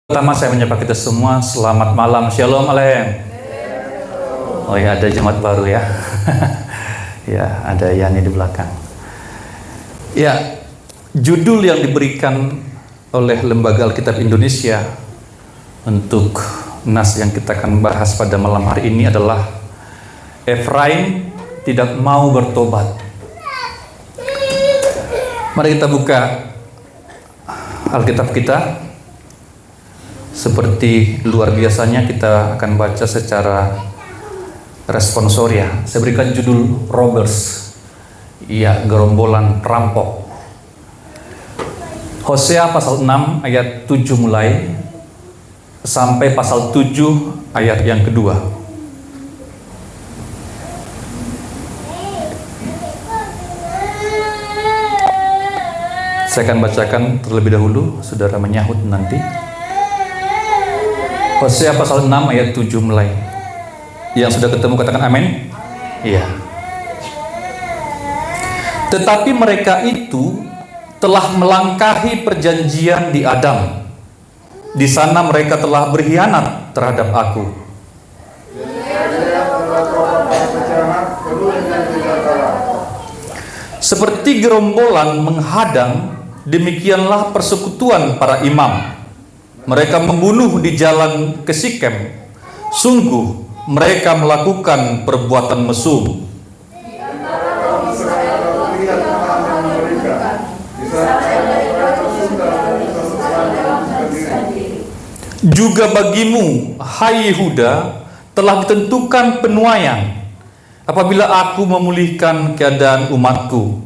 Pertama saya menyapa kita semua, selamat malam, shalom aleichem. Oh ya, ada jemaat baru ya. Ya, ada Yani di belakang. Ya, judul yang diberikan oleh Lembaga Alkitab Indonesia untuk nas yang kita akan bahas pada malam hari ini adalah Efraim tidak mau bertobat. Mari kita buka Alkitab kita. Seperti luar biasanya kita akan baca secara responsoria. Saya berikan judul Robbers, ya, gerombolan perampok. Hosea pasal 6 ayat 7 mulai sampai pasal 7 ayat yang kedua. Saya akan bacakan terlebih dahulu, saudara menyahut nanti. Hosea pasal 6 ayat 7 mulai. Yang sudah ketemu katakan amin. Iya. Tetapi mereka itu telah melangkahi perjanjian di Adam. Di sana mereka telah berkhianat terhadap aku. Seperti gerombolan menghadang, demikianlah persekutuan para imam. Mereka membunuh di jalan ke Sikem. Sungguh mereka melakukan perbuatan mesum. Juga bagimu, hai Yehuda, telah ditentukan penuaian apabila aku memulihkan keadaan umatku.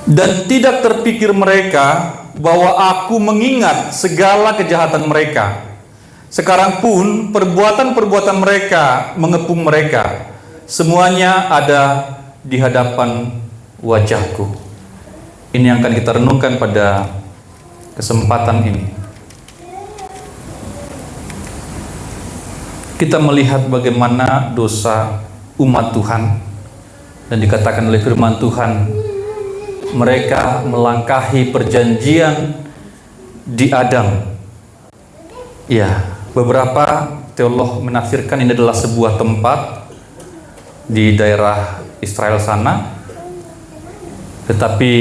Dan tidak terpikir mereka bahwa aku mengingat segala kejahatan mereka. Sekarang pun perbuatan-perbuatan mereka mengepung mereka. Semuanya ada di hadapan wajahku. Ini yang akan kita renungkan pada kesempatan ini. Kita melihat bagaimana dosa umat Tuhan, dan dikatakan oleh firman Tuhan, mereka melangkahi perjanjian di Adam. Ya, beberapa teolog menafsirkan ini adalah sebuah tempat di daerah Israel sana. Tetapi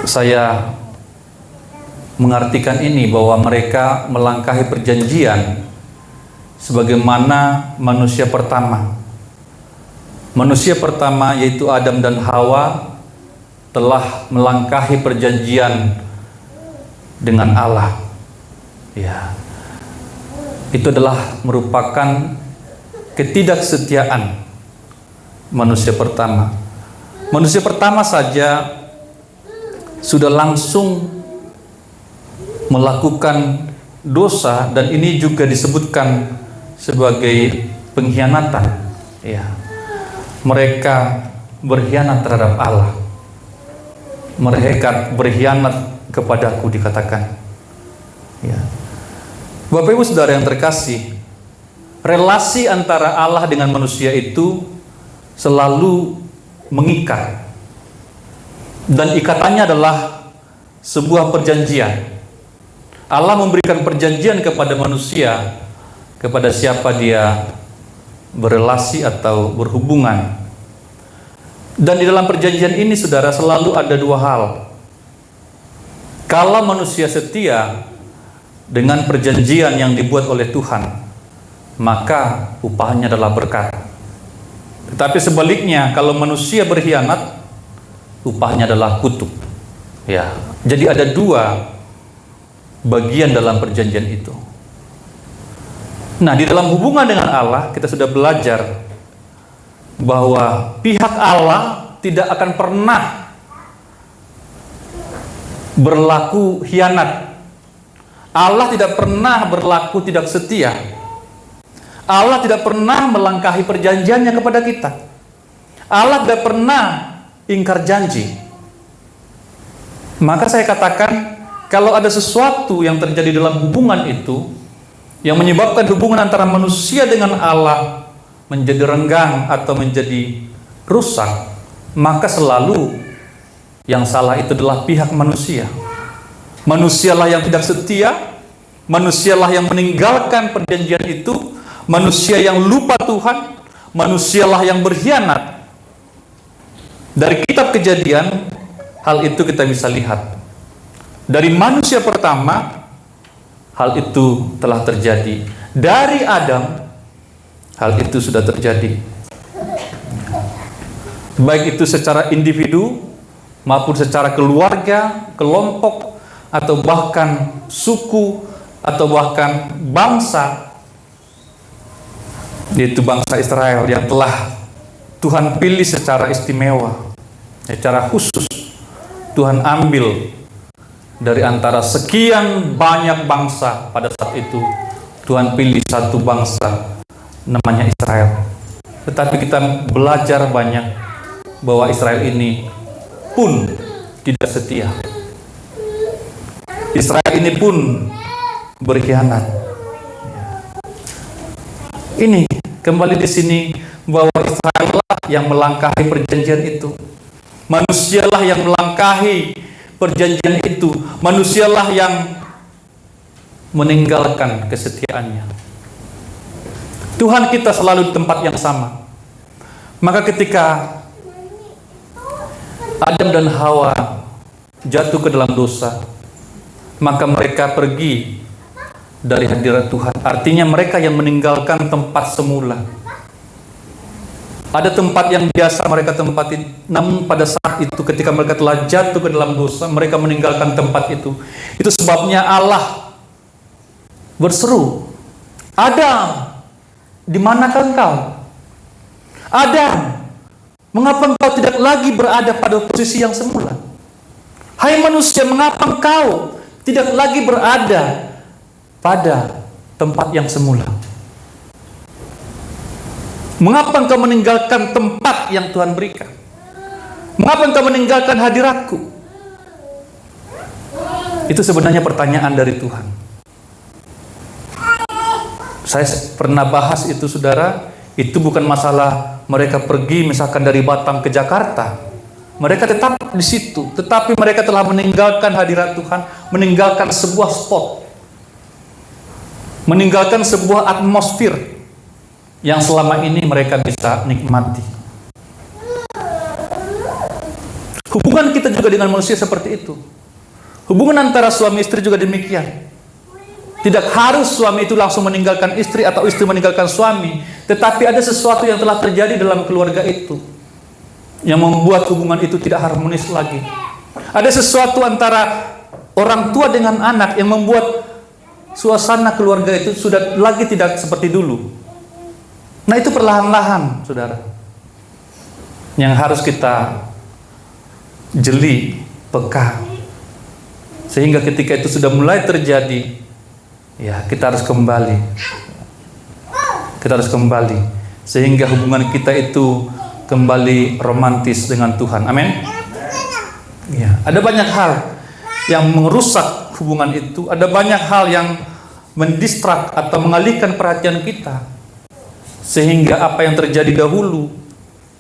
saya mengartikan ini bahwa mereka melangkahi perjanjian sebagaimana manusia pertama. Manusia pertama yaitu Adam dan Hawa telah melangkahi perjanjian dengan Allah. Ya. Itu adalah merupakan ketidaksetiaan manusia pertama. Manusia pertama saja sudah langsung melakukan dosa, dan ini juga disebutkan sebagai pengkhianatan. Ya. Mereka berkhianat terhadap Allah. Mereka berkhianat kepadaku, dikatakan. Ya. Bapak Ibu Saudara yang terkasih, relasi antara Allah dengan manusia itu selalu mengikat. Dan ikatannya adalah sebuah perjanjian. Allah memberikan perjanjian kepada manusia, kepada siapa dia berelasi atau berhubungan. Dan di dalam perjanjian ini, saudara, selalu ada dua hal. Kalau manusia setia dengan perjanjian yang dibuat oleh Tuhan, maka upahnya adalah berkat. Tetapi sebaliknya, kalau manusia berkhianat, upahnya adalah kutuk. Ya, jadi ada dua bagian dalam perjanjian itu. Nah, di dalam hubungan dengan Allah, kita sudah belajar bahwa pihak Allah tidak akan pernah berlaku khianat. Allah tidak pernah berlaku tidak setia. Allah tidak pernah melangkahi perjanjiannya kepada kita. Allah tidak pernah ingkar janji. Maka saya katakan, kalau ada sesuatu yang terjadi dalam hubungan itu yang menyebabkan hubungan antara manusia dengan Allah menjadi renggang atau menjadi rusak, maka selalu yang salah itu adalah pihak manusia. Manusialah yang tidak setia, manusialah yang meninggalkan perjanjian itu, manusia yang lupa Tuhan, manusialah yang berkhianat. Dari kitab Kejadian, hal itu kita bisa lihat. Dari manusia pertama, hal itu telah terjadi. Dari Adam, hal itu sudah terjadi. Baik itu secara individu maupun secara keluarga, kelompok, atau bahkan suku, atau bahkan bangsa, yaitu bangsa Israel yang telah Tuhan pilih secara istimewa, secara khusus. Tuhan ambil dari antara sekian banyak bangsa pada saat itu, Tuhan pilih satu bangsa namanya Israel. Tetapi kita belajar banyak bahwa Israel ini pun tidak setia. Israel ini pun berkhianat. Ini kembali di sini bahwa Israel lah yang melangkahi perjanjian itu. Manusialah yang melangkahi perjanjian itu. Manusialah yang meninggalkan kesetiaannya. Tuhan kita selalu di tempat yang sama. Maka ketika Adam dan Hawa jatuh ke dalam dosa, maka mereka pergi dari hadirat Tuhan. Artinya mereka yang meninggalkan tempat semula. Ada tempat yang biasa mereka tempati, namun pada saat itu ketika mereka telah jatuh ke dalam dosa, mereka meninggalkan tempat itu. Itu sebabnya Allah berseru, "Adam, di manakah engkau? Adam, mengapa engkau tidak lagi berada pada posisi yang semula? Hai manusia, mengapa engkau tidak lagi berada pada tempat yang semula? Mengapa engkau meninggalkan tempat yang Tuhan berikan? Mengapa engkau meninggalkan hadiratku?" Itu sebenarnya pertanyaan dari Tuhan. Saya pernah bahas itu, saudara. Itu bukan masalah mereka pergi misalkan dari Batam ke Jakarta. Mereka tetap di situ, tetapi mereka telah meninggalkan hadirat Tuhan, meninggalkan sebuah spot, meninggalkan sebuah atmosfer yang selama ini mereka bisa nikmati. Hubungan kita juga dengan manusia seperti itu. Hubungan antara suami istri juga demikian. Tidak harus suami itu langsung meninggalkan istri atau istri meninggalkan suami, tetapi ada sesuatu yang telah terjadi dalam keluarga itu yang membuat hubungan itu tidak harmonis lagi. Ada sesuatu antara orang tua dengan anak yang membuat suasana keluarga itu sudah lagi tidak seperti dulu. Nah, itu perlahan-lahan, saudara, yang harus kita jeli, peka, sehingga ketika itu sudah mulai terjadi, ya kita harus kembali. Kita harus kembali sehingga hubungan kita itu kembali romantis dengan Tuhan. Amin. Ya, ada banyak hal yang merusak hubungan itu, ada banyak hal yang mendistrak atau mengalihkan perhatian kita, sehingga apa yang terjadi dahulu,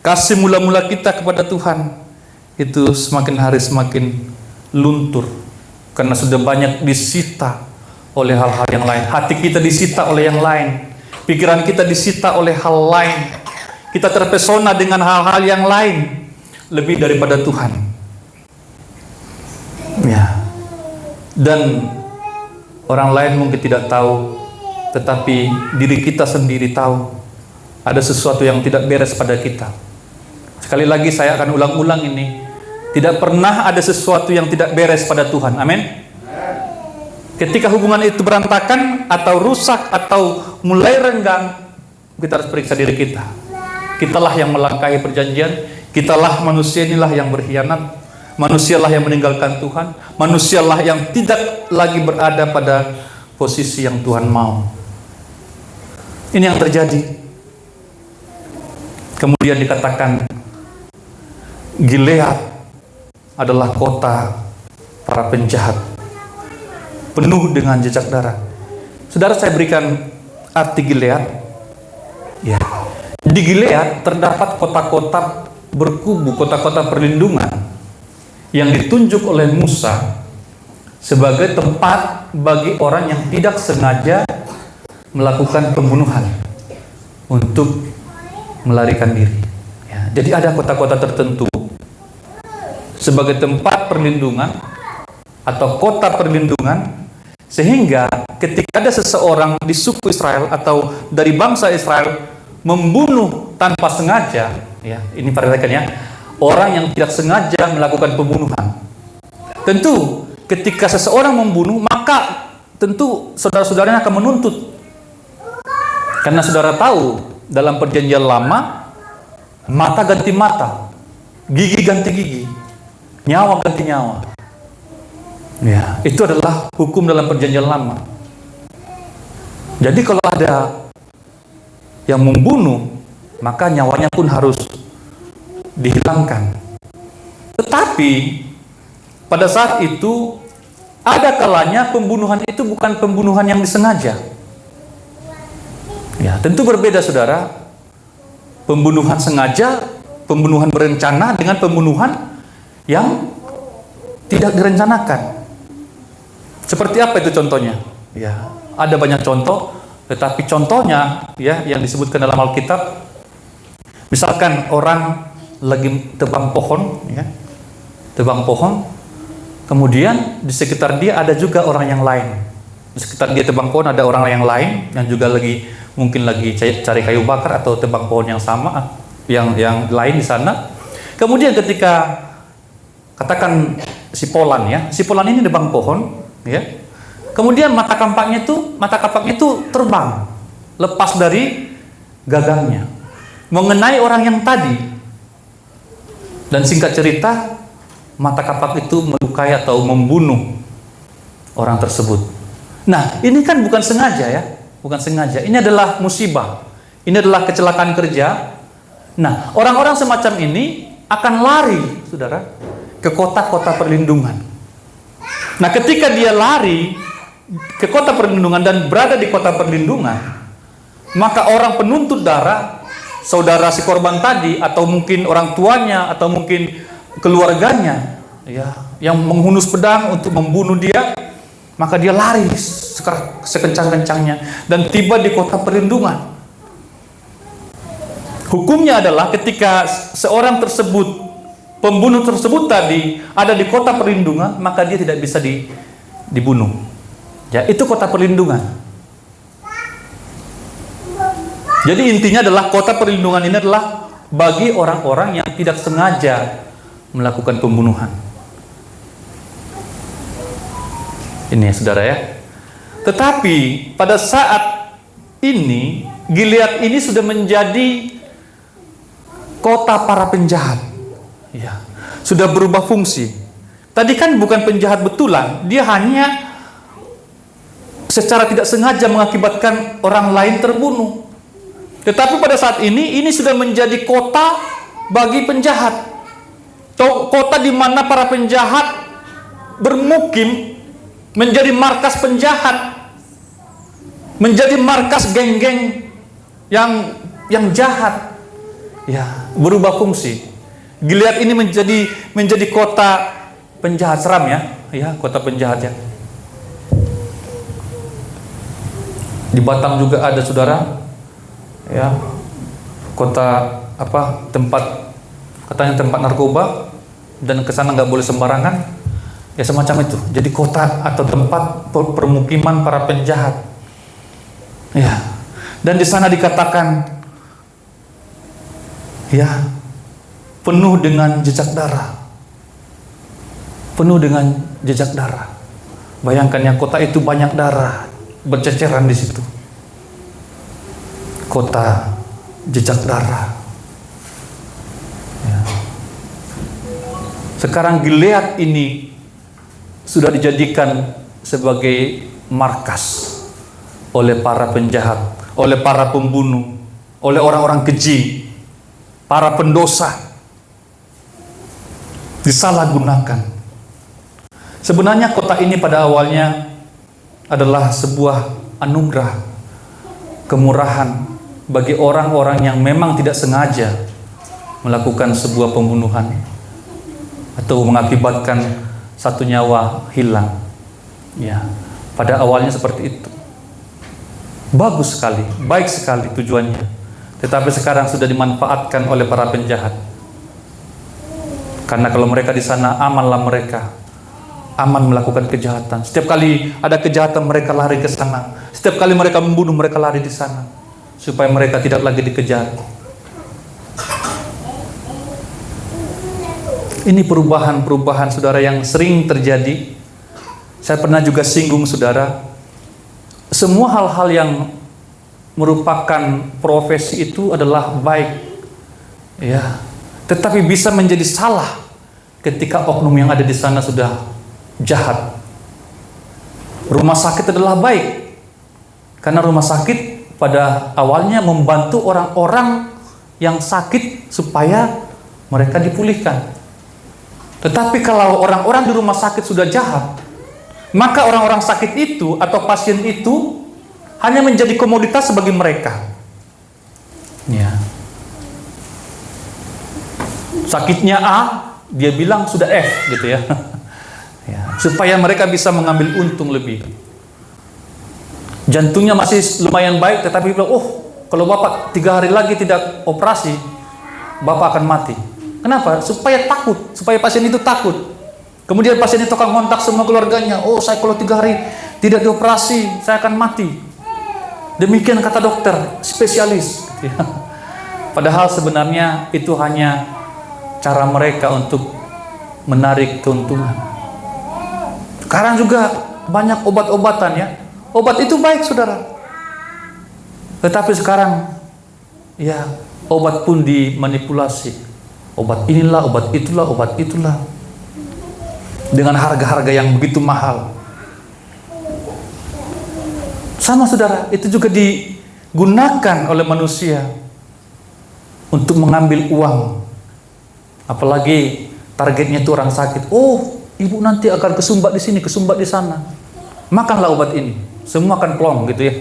kasih mula-mula kita kepada Tuhan, itu semakin hari semakin luntur, karena sudah banyak disita oleh hal-hal yang lain. Hati kita disita oleh yang lain, pikiran kita disita oleh hal lain, kita terpesona dengan hal-hal yang lain lebih daripada Tuhan. Ya. Dan orang lain mungkin tidak tahu, tetapi diri kita sendiri tahu ada sesuatu yang tidak beres pada kita. Sekali lagi saya akan ulang-ulang ini, tidak pernah ada sesuatu yang tidak beres pada Tuhan. Amin. Ketika hubungan itu berantakan atau rusak atau mulai renggang, kita harus periksa diri kita. Kitalah yang melangkahi perjanjian, kitalah manusia inilah yang berkhianat, manusialah yang meninggalkan Tuhan, manusialah yang tidak lagi berada pada posisi yang Tuhan mau. Ini yang terjadi. Kemudian dikatakan Gilead adalah kota para penjahat. penuh dengan jejak darah. Saudara, saya berikan arti Gilead. Ya. Di Gilead terdapat kota-kota berkubu, kota-kota perlindungan yang ditunjuk oleh Musa sebagai tempat bagi orang yang tidak sengaja melakukan pembunuhan untuk melarikan diri. Ya, jadi ada kota-kota tertentu sebagai tempat perlindungan atau kota perlindungan, sehingga ketika ada seseorang di suku Israel atau dari bangsa Israel membunuh tanpa sengaja, ya, ini perhatikan ya, orang yang tidak sengaja melakukan pembunuhan. Tentu ketika seseorang membunuh, maka tentu saudara-saudaranya akan menuntut. Karena saudara tahu dalam perjanjian lama, mata ganti mata, gigi ganti gigi, nyawa ganti nyawa. Ya, itu adalah hukum dalam perjanjian lama. Jadi kalau ada yang membunuh, maka nyawanya pun harus dihilangkan. Tetapi pada saat itu ada kalanya pembunuhan itu bukan pembunuhan yang disengaja. Ya, tentu berbeda saudara. Pembunuhan sengaja, pembunuhan berencana dengan pembunuhan yang tidak direncanakan. Seperti apa itu contohnya? Ya, ada banyak contoh, tetapi contohnya ya yang disebutkan dalam Alkitab, misalkan orang lagi tebang pohon, ya, tebang pohon, kemudian di sekitar dia ada juga orang yang lain. Di sekitar dia tebang pohon ada orang yang lain yang juga mungkin lagi cari kayu bakar atau tebang pohon yang sama, yang lain di sana. Kemudian ketika katakan si Polan ini tebang pohon, ya. Kemudian mata kampaknya itu terbang lepas dari gagangnya mengenai orang yang tadi. Dan singkat cerita, mata kapak itu melukai atau membunuh orang tersebut. Nah, ini kan bukan sengaja ya, bukan sengaja. Ini adalah musibah. Ini adalah kecelakaan kerja. Nah, orang-orang semacam ini akan lari, saudara, ke kota-kota perlindungan. Nah, ketika dia lari ke kota perlindungan dan berada di kota perlindungan, maka orang penuntut darah, saudara si korban tadi, atau mungkin orang tuanya, atau mungkin keluarganya, ya, yang menghunus pedang untuk membunuh dia, maka dia lari sekencang-kencangnya dan tiba di kota perlindungan. Hukumnya adalah ketika seorang tersebut, pembunuh tersebut tadi ada di kota perlindungan, maka dia tidak bisa dibunuh. Ya, itu kota perlindungan. Jadi intinya adalah kota perlindungan ini adalah bagi orang-orang yang tidak sengaja melakukan pembunuhan. Ini ya, saudara ya. Tetapi pada saat ini Gilead ini sudah menjadi kota para penjahat. Ya, sudah berubah fungsi. Tadi kan bukan penjahat betulan, dia hanya secara tidak sengaja mengakibatkan orang lain terbunuh. Tetapi pada saat ini sudah menjadi kota bagi penjahat. Kota di mana para penjahat bermukim, menjadi markas penjahat, menjadi markas geng-geng yang jahat. Ya, berubah fungsi. Gilead ini menjadi kota penjahat. Seram ya, kota penjahat ya. Di Batam juga ada saudara, ya, kota tempat katanya tempat narkoba, dan ke sana nggak boleh sembarangan, ya semacam itu. Jadi kota atau tempat permukiman para penjahat, ya. Dan di sana dikatakan, ya, penuh dengan jejak darah. Penuh dengan jejak darah. Bayangkan ya, kota itu banyak darah berceceran di situ. Kota jejak darah. Ya. Sekarang Gilead ini sudah dijadikan sebagai markas oleh para penjahat, oleh para pembunuh, oleh orang-orang keji, para pendosa. Disalahgunakan. Sebenarnya kota ini pada awalnya adalah sebuah anugerah, kemurahan bagi orang-orang yang memang tidak sengaja melakukan sebuah pembunuhan atau mengakibatkan satu nyawa hilang. Ya, pada awalnya seperti itu. Bagus sekali, baik sekali tujuannya. Tetapi sekarang sudah dimanfaatkan oleh para penjahat. Karena kalau mereka di sana, amanlah mereka, aman melakukan kejahatan. Setiap kali ada kejahatan, mereka lari ke sana. Setiap kali mereka membunuh, mereka lari di sana, supaya mereka tidak lagi dikejar. Ini perubahan-perubahan, saudara, yang sering terjadi. Saya pernah juga singgung, saudara, semua hal-hal yang merupakan profesi itu adalah baik, ya, tetapi bisa menjadi salah ketika oknum yang ada di sana sudah jahat. Rumah sakit adalah baik karena rumah sakit pada awalnya membantu orang-orang yang sakit supaya mereka dipulihkan. Tetapi kalau orang-orang di rumah sakit sudah jahat, maka orang-orang sakit itu atau pasien itu hanya menjadi komoditas bagi mereka. Ya. Sakitnya A, dia bilang sudah F, gitu ya. Ya, supaya mereka bisa mengambil untung lebih. Jantungnya masih lumayan baik, tetapi bilang, oh, kalau Bapak 3 hari lagi tidak operasi, Bapak akan mati. Kenapa? Supaya takut, supaya pasien itu takut. Kemudian pasien itu akan kontak semua keluarganya. Oh, saya kalau 3 hari tidak dioperasi, saya akan mati. Demikian kata dokter, spesialis. Padahal sebenarnya itu hanya cara mereka untuk menarik keuntungan. Sekarang juga banyak obat-obatan, ya. Obat itu baik, saudara. Tetapi sekarang, ya, obat pun dimanipulasi. Obat inilah, obat itulah, obat itulah. Dengan harga-harga yang begitu mahal. Sama, saudara, itu juga digunakan oleh manusia untuk mengambil uang. Apalagi targetnya itu orang sakit. Oh, ibu nanti akan kesumbat di sini, kesumbat di sana. Makanlah obat ini. Semua akan plong, gitu ya.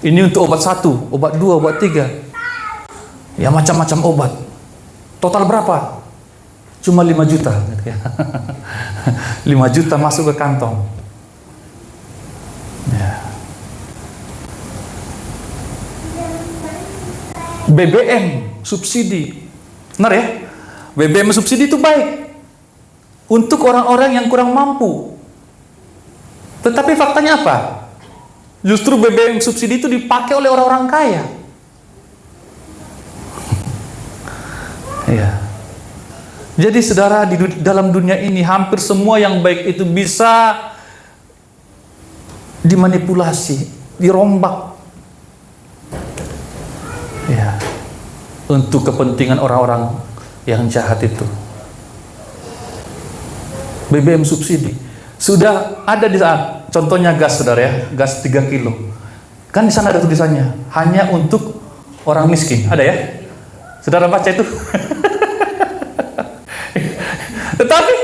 Ini untuk obat 1, obat 2, obat 3. Ya, macam-macam obat. Total berapa? Cuma 5 juta. Gitu ya. 5 juta masuk ke kantong. Ya. BBM subsidi. Benar ya? BBM subsidi itu baik untuk orang-orang yang kurang mampu. Tetapi faktanya apa? Justru BBM subsidi itu dipakai oleh orang-orang kaya. Ya. Jadi saudara, di dalam dunia ini hampir semua yang baik itu bisa dimanipulasi, dirombak. Ya. Untuk kepentingan orang-orang yang jahat itu. BBM subsidi sudah ada di saat, contohnya gas, saudara, ya, gas 3 kilo. Kan di sana ada tulisannya hanya untuk orang miskin, ada ya? Saudara baca itu? Tetapi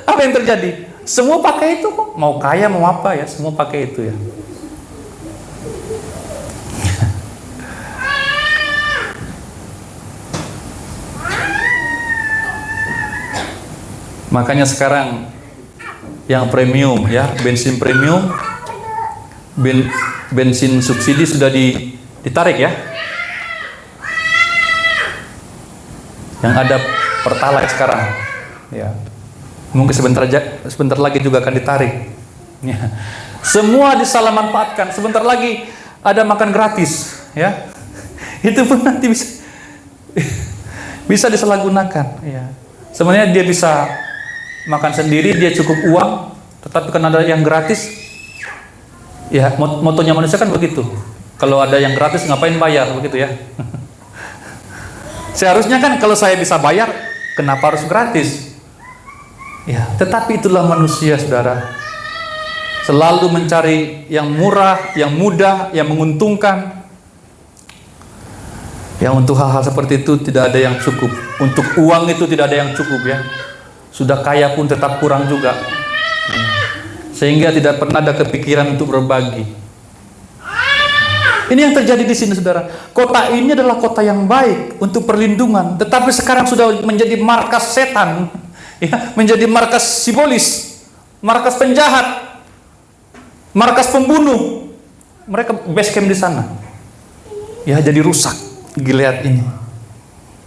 apa yang terjadi? Semua pakai itu kok, mau kaya mau apa ya, semua pakai itu ya. Makanya sekarang yang premium, ya, bensin premium, bensin subsidi sudah ditarik, ya. Yang ada Pertalite sekarang, ya. Mungkin sebentar lagi juga akan ditarik. Ya. Semua disalahmanfaatkan. Sebentar lagi ada makan gratis, ya. Itu pun nanti bisa disalahgunakan, ya. Sebenarnya dia bisa makan sendiri, dia cukup uang, tetapi kan ada yang gratis. Ya, motonya manusia kan begitu. Kalau ada yang gratis ngapain bayar, begitu ya. Seharusnya kan kalau saya bisa bayar, kenapa harus gratis? Ya, tetapi itulah manusia, saudara. Selalu mencari yang murah, yang mudah, yang menguntungkan. Yang untuk hal-hal seperti itu tidak ada yang cukup. Untuk uang itu tidak ada yang cukup, ya. Sudah kaya pun tetap kurang juga. sehingga tidak pernah ada kepikiran untuk berbagi. Ini yang terjadi di sini, saudara. Kota ini adalah kota yang baik untuk perlindungan, tetapi sekarang sudah menjadi markas setan, ya, menjadi markas sibolis, markas penjahat, markas pembunuh. Mereka base camp di sana. Ya, jadi rusak Gilead ini.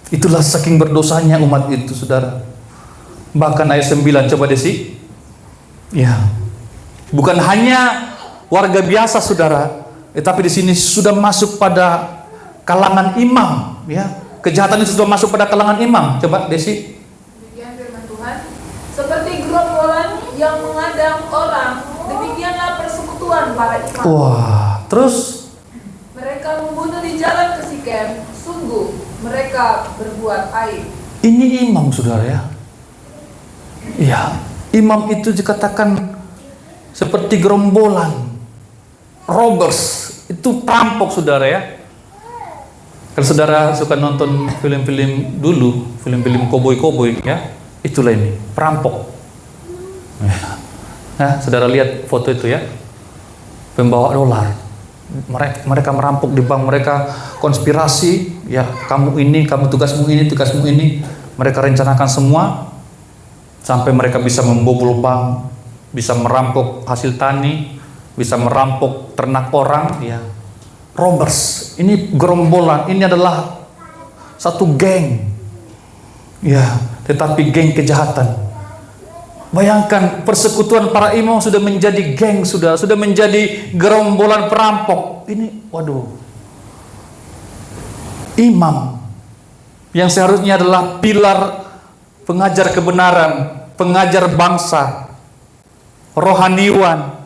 Itulah saking berdosanya umat itu, saudara. Bahkan ayat 9, coba Desi. Ya, bukan hanya warga biasa, saudara, tetapi di sini sudah masuk pada kalangan imam, ya. Kejahatan itu sudah masuk pada kalangan imam. Coba Desi. Demikian firman Tuhan, seperti gerombolan yang mengadang orang, demikianlah persekutuan para imam. Wah, terus Mereka membunuh di jalan ke Sikem, sungguh mereka berbuat aib. ini imam, saudara, ya. Ya, imam itu dikatakan seperti gerombolan robbers, itu perampok, saudara, ya. Kalau saudara suka nonton film-film dulu, film-film koboi-koboi, ya, itulah ini, perampok. Ya. Nah, saudara lihat foto itu, ya, pembawa dolar. Mereka merampok di bank, mereka konspirasi, ya, kamu ini, kamu tugasmu ini, tugasmu ini. Mereka rencanakan semua sampai mereka bisa membobol bank, bisa merampok hasil tani, bisa merampok ternak orang, ya. Robbers, ini gerombolan, ini adalah satu geng, ya, tetapi geng kejahatan. Bayangkan persekutuan para imam sudah menjadi geng, sudah menjadi gerombolan perampok. Ini, waduh, imam yang seharusnya adalah pilar pengajar kebenaran, pengajar bangsa, rohaniwan,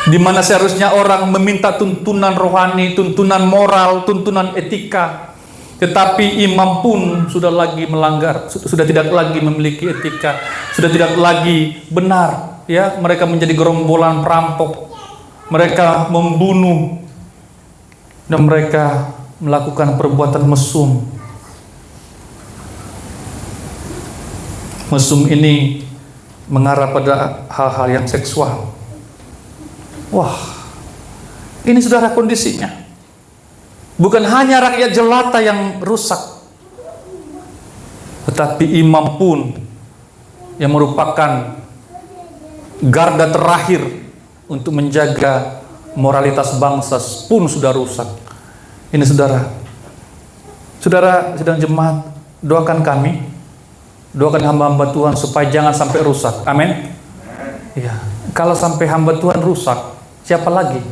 di mana seharusnya orang meminta tuntunan rohani, tuntunan moral, tuntunan etika. Tetapi imam pun sudah lagi melanggar, sudah tidak lagi memiliki etika, sudah tidak lagi benar, ya. Mereka menjadi gerombolan perampok, mereka membunuh, dan mereka melakukan perbuatan mesum. Mesum ini mengarah pada hal-hal yang seksual. Wah, ini saudara kondisinya. Bukan hanya rakyat jelata yang rusak, tetapi imam pun yang merupakan garda terakhir untuk menjaga moralitas bangsa pun sudah rusak. Ini saudara sedang jemaat, doakan kami, doakan hamba-hamba Tuhan supaya jangan sampai rusak. Amin. Ya, kalau sampai hamba Tuhan rusak, siapa lagi,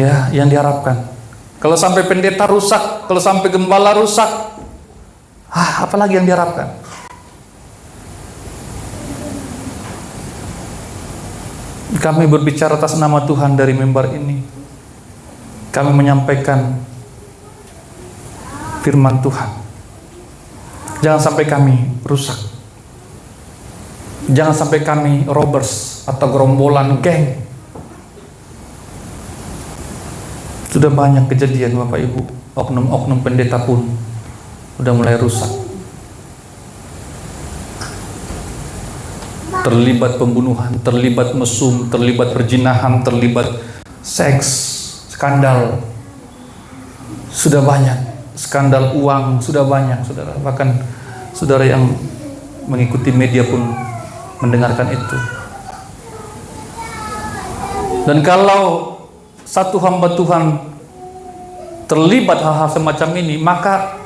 ya, yang diharapkan? Kalau sampai pendeta rusak, kalau sampai gembala rusak, apalagi yang diharapkan? Kami berbicara atas nama Tuhan dari mimbar ini. Kami menyampaikan firman Tuhan. Jangan sampai kami rusak. Jangan sampai kami robbers atau gerombolan geng. Sudah banyak kejadian, Bapak Ibu, oknum-oknum pendeta pun sudah mulai rusak. Terlibat pembunuhan, terlibat mesum, terlibat perzinahan, terlibat seks, skandal. Sudah banyak, skandal uang sudah banyak, saudara. Bahkan saudara yang mengikuti media pun mendengarkan itu. Dan kalau satu hamba Tuhan terlibat hal-hal semacam ini, maka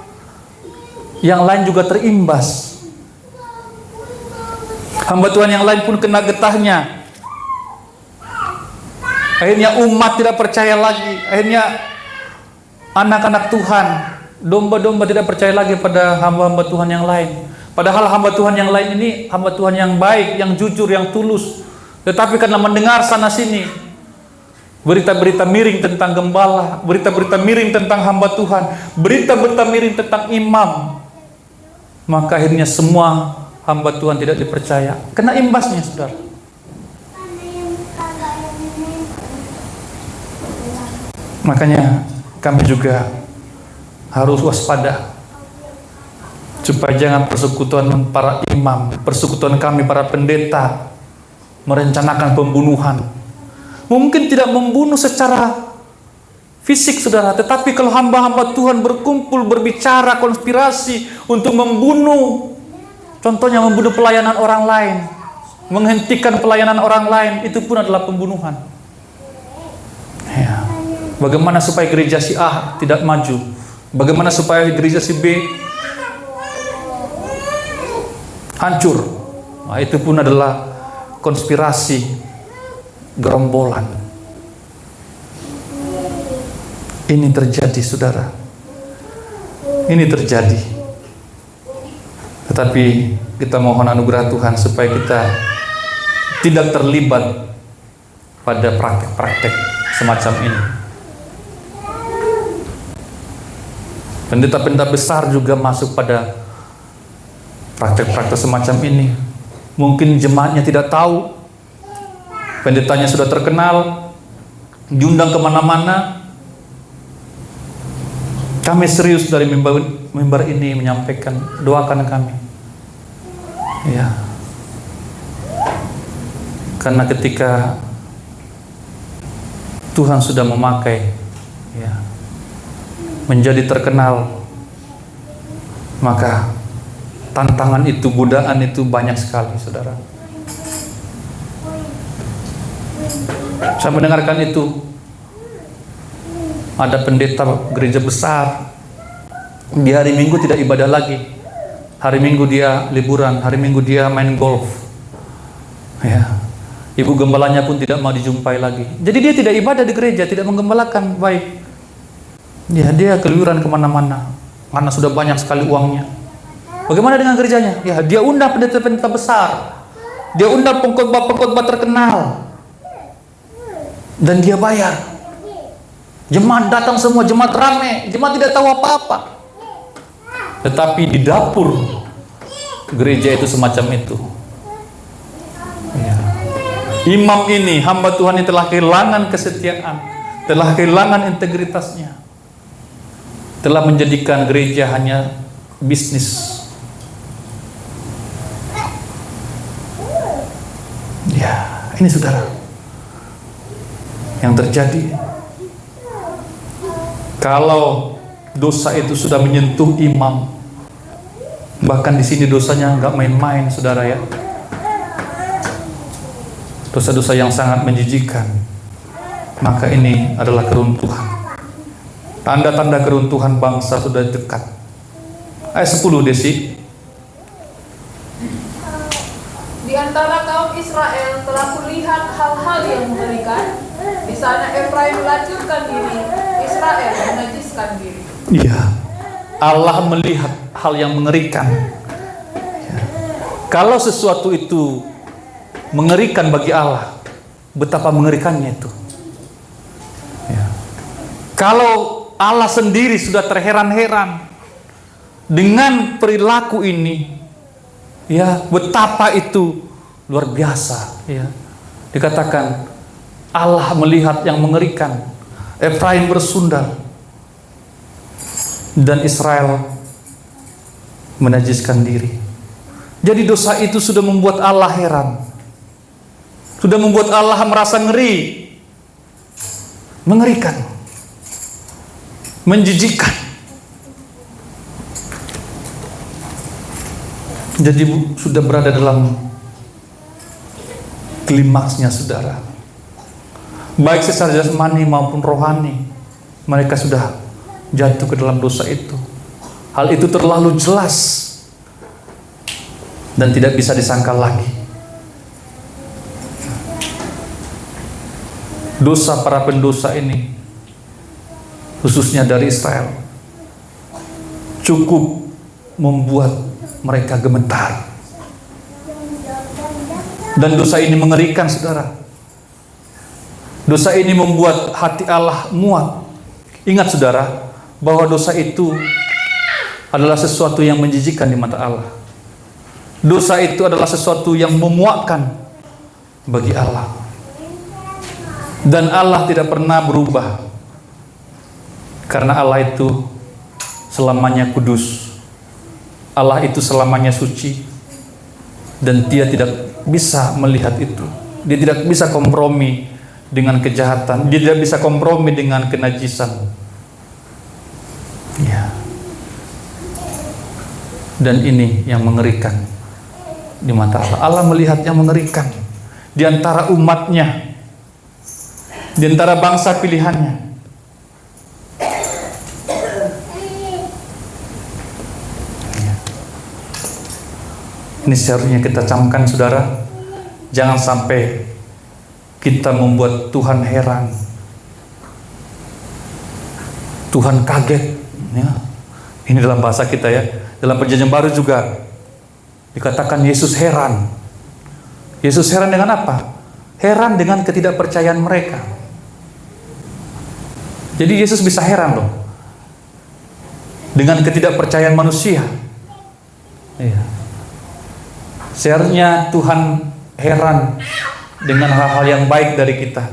yang lain juga terimbas. Hamba Tuhan yang lain pun kena getahnya. Akhirnya umat tidak percaya lagi. Akhirnya anak-anak Tuhan, domba-domba tidak percaya lagi pada hamba-hamba Tuhan yang lain. Padahal hamba Tuhan yang lain ini hamba Tuhan yang baik, yang jujur, yang tulus. Tetapi karena mendengar sana sini berita-berita miring tentang gembala, berita-berita miring tentang hamba Tuhan, berita-berita miring tentang imam, maka akhirnya semua hamba Tuhan tidak dipercaya. Kena imbasnya, saudara. Makanya kami juga harus waspada supaya jangan persekutuan para imam, persekutuan kami para pendeta merencanakan pembunuhan. Mungkin tidak membunuh secara fisik, saudara, tetapi kalau hamba-hamba Tuhan berkumpul, berbicara, konspirasi untuk membunuh, contohnya membunuh pelayanan orang lain, menghentikan pelayanan orang lain, itu pun adalah pembunuhan. Ya. Bagaimana supaya gereja si A tidak maju? Bagaimana supaya gereja si B hancur? Nah, itu pun adalah konspirasi, gerombolan. Ini terjadi, saudara. Ini terjadi. Tetapi kita mohon anugerah Tuhan supaya kita tidak terlibat pada praktek-praktek semacam ini. Pendeta-pendeta besar juga masuk pada praktek-praktek semacam ini. Mungkin jemaatnya tidak tahu, pendetanya sudah terkenal, diundang kemana-mana. Kami serius dari mimbar ini menyampaikan, doakan kami. Ya. Karena ketika Tuhan sudah memakai, ya, menjadi terkenal, maka tantangan itu, godaan itu banyak sekali, saudara. Saya mendengarkan itu, ada pendeta gereja besar, di hari Minggu tidak ibadah lagi, hari Minggu dia liburan, hari Minggu dia main golf, ya. Ibu gembalanya pun tidak mau dijumpai lagi. Jadi dia tidak ibadah di gereja, tidak menggembalakan baik. Ya, dia keluyuran kemana-mana karena sudah banyak sekali uangnya. Bagaimana dengan gerejanya? Ya, dia undang pendeta-pendeta besar, dia undang pengkhotbah-pengkhotbah terkenal, dan dia bayar. Jemaat datang semua, jemaat rame, jemaat tidak tahu apa-apa. Tetapi di dapur gereja itu semacam itu. Ya. Imam ini, hamba Tuhan ini telah kehilangan kesetiaan, telah kehilangan integritasnya, telah menjadikan gereja hanya bisnis. Ya, ini saudara yang terjadi. Kalau dosa itu sudah menyentuh imam, bahkan di sini dosanya nggak main-main, saudara ya. Dosa-dosa yang sangat menjijikkan, maka ini adalah keruntuhan. Tanda-tanda keruntuhan bangsa sudah dekat. Ayat 10, Desi. Di antara kaum Israel telah kulihat hal-hal yang mengerikan. Di sana Efraim melacurkan diri, Israel menajiskan diri. Iya, Allah melihat hal yang mengerikan. Ya. Kalau sesuatu itu mengerikan bagi Allah, betapa mengerikannya itu. Ya. Kalau Allah sendiri sudah terheran-heran dengan perilaku ini, ya, betapa itu luar biasa. Ya. Dikatakan Allah melihat yang mengerikan. Efraim bersundal dan Israel menajiskan diri. Jadi dosa itu sudah membuat Allah heran, sudah membuat Allah merasa ngeri, mengerikan, menjijikkan. Jadi sudah berada dalam klimaksnya, saudara. Baik secara jasmani maupun rohani, mereka sudah jatuh ke dalam dosa itu. Hal itu terlalu jelas dan tidak bisa disangkal lagi. Dosa para pendosa ini, khususnya dari Israel, cukup membuat mereka gemetar. Dan dosa ini mengerikan, saudara. Dosa ini membuat hati Allah muak. Ingat, saudara, bahwa dosa itu adalah sesuatu yang menjijikkan di mata Allah. Dosa itu adalah sesuatu yang memuakkan bagi Allah. Dan Allah tidak pernah berubah, karena Allah itu selamanya kudus. Allah itu selamanya suci, dan Dia tidak bisa melihat itu. Dia tidak bisa kompromi dengan kejahatan. Dia tidak bisa kompromi dengan kenajisan. Ya. Dan ini yang mengerikan di mata Allah. Allah melihat yang mengerikan di antara umatnya, di antara bangsa pilihannya. Ini seharusnya kita camkan, saudara. Jangan sampai kita membuat Tuhan heran, Tuhan kaget. Ya. Ini dalam bahasa kita ya. Dalam Perjanjian Baru juga dikatakan Yesus heran. Yesus heran dengan apa? Heran dengan ketidakpercayaan mereka. Jadi Yesus bisa heran loh dengan ketidakpercayaan manusia. Iya. Seharusnya Tuhan heran dengan hal-hal yang baik dari kita,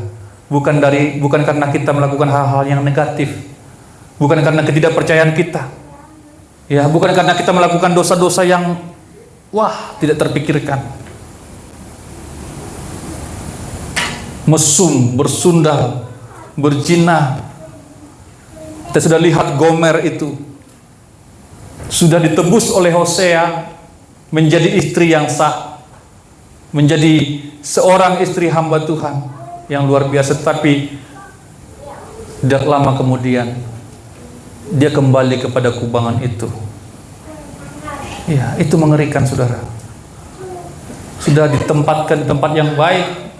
bukan karena kita melakukan hal-hal yang negatif, bukan karena ketidakpercayaan kita, ya, bukan karena kita melakukan dosa-dosa yang tidak terpikirkan, mesum, bersundal, berzina. Kita sudah lihat Gomer itu sudah ditebus oleh Hosea menjadi istri yang sah, menjadi seorang istri hamba Tuhan yang luar biasa. Tapi tidak lama kemudian dia kembali kepada kubangan itu. Ya, itu mengerikan, saudara. Sudah ditempatkan di tempat yang baik,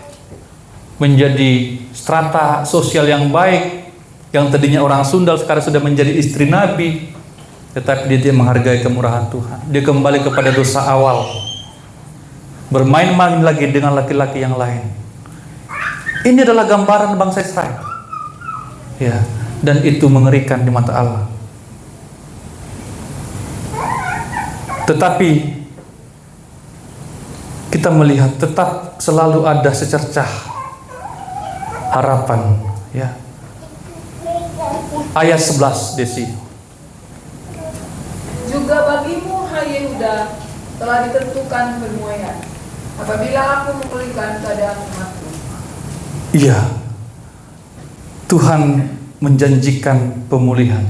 menjadi strata sosial yang baik, yang tadinya orang sundal sekarang sudah menjadi istri Nabi. Tetapi dia menghargai kemurahan Tuhan. Dia kembali kepada dosa awal, bermain-main lagi dengan laki-laki yang lain. Ini adalah gambaran bangsa Israel, ya, dan itu mengerikan di mata Allah. Tetapi kita melihat tetap selalu ada secercah harapan, ya. Ayat 11, Desi. Juga bagimu, hai Yehuda, telah ditentukan penuaian, apabila aku memulihkan keadaan umatku. Iya, Tuhan menjanjikan pemulihan.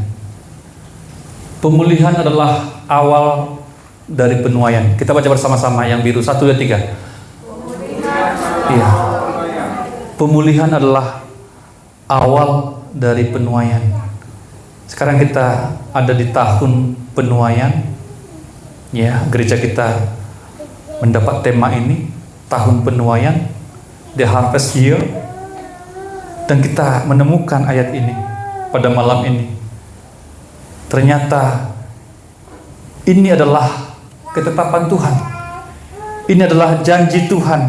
Pemulihan adalah awal dari penuaian. Kita baca bersama-sama yang biru, 1, 2, 3. Iya, pemulihan adalah awal dari penuaian. Sekarang kita ada di tahun penuaian, ya, gereja kita mendapat tema ini, tahun penuaian, the harvest year, dan kita menemukan ayat ini pada malam ini. Ternyata ini adalah ketetapan Tuhan, ini adalah janji Tuhan.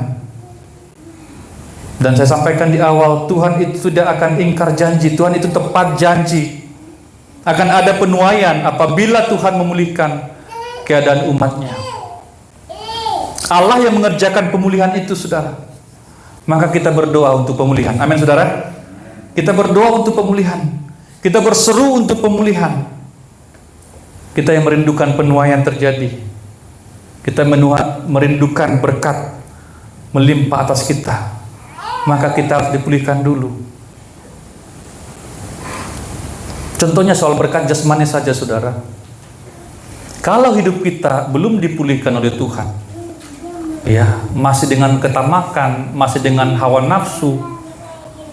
Dan saya sampaikan di awal, Tuhan itu tidak akan ingkar janji, Tuhan itu tepat janji. Akan ada penuaian apabila Tuhan memulihkan keadaan umatnya. Allah yang mengerjakan pemulihan itu, saudara. Maka kita berdoa untuk pemulihan. Amin, saudara. Kita berdoa untuk pemulihan. Kita berseru untuk pemulihan. Kita yang merindukan penuaian terjadi. Kita merindukan berkat melimpah atas kita. Maka kita harus dipulihkan dulu. Contohnya soal berkat jasmani saja, saudara. Kalau hidup kita belum dipulihkan oleh Tuhan, ya, masih dengan ketamakan, masih dengan hawa nafsu,